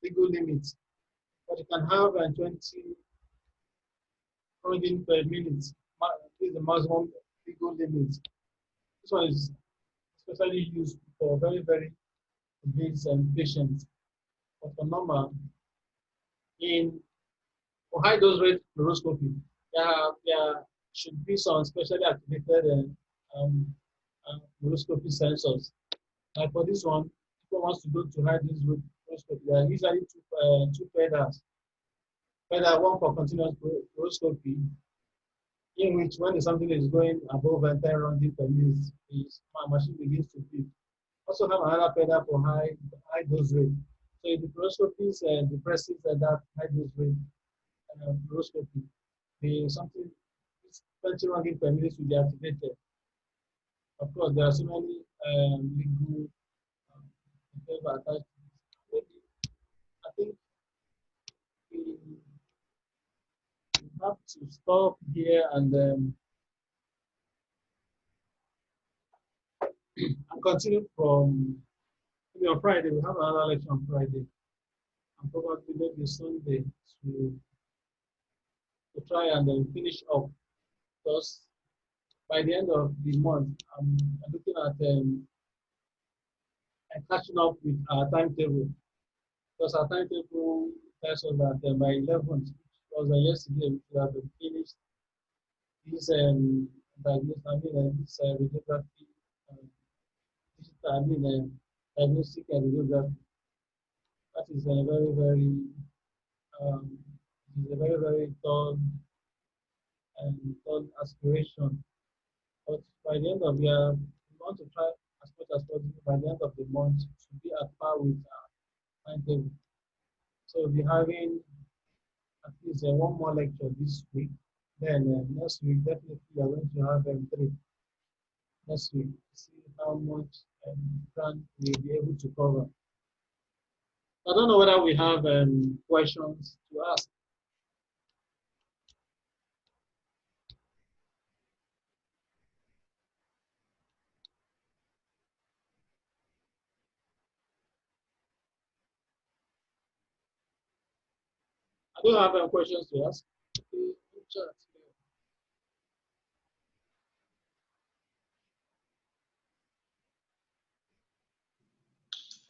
legal limit. But you can have 20 radian per minute. This is the maximum legal limit. This one is especially used for very, very obese patients. But for normal, in for high dose rate fluoroscopy, there should be some specially activated fluoroscopy sensors. Like for this one, people wants to go to high dose rate fluoroscopy. There are usually two pedals. Pedal one for continuous fluoroscopy, in which when something is going above 10 rounding per minute, the machine begins to beep. Also have another pedal for high dose rate. So if the fluoroscopy depresses that high dose rate fluoroscopy, the something 20 rounding per minute will be activated. Of course, there are so many legal attached to this. Maybe I think we have to stop here and and continue from maybe on Friday. We have another lecture on Friday, and probably maybe Sunday to try and then finish up. Because by the end of the month, I'm looking at and catching up with our timetable. Because our timetable tells us that by 11th, which was yesterday, we have finished this diagnosis, this radiography, diagnostic radiography. That is a very, very, is a very, very tall aspiration. But by the end of the year, we want to try as much as possible by the end of the month to be at par with our timetable. So we'll be having at least one more lecture this week. Then next week, definitely we are going to have three next week. See how much ground we'll be able to cover. I don't know whether we have questions to ask. I don't have questions to ask. Okay, chat.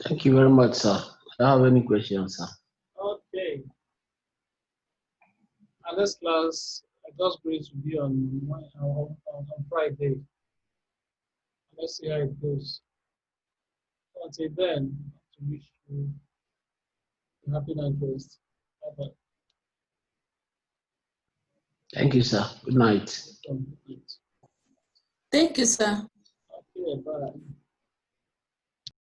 Thank you very much, sir. I don't have any questions, sir. Okay. Our next class, God's grace, will be on Friday. Let's see how it goes. Until then, to wish you a happy night rest. Bye-bye. Thank you, sir. Good night. Thank you, sir. Okay, bye.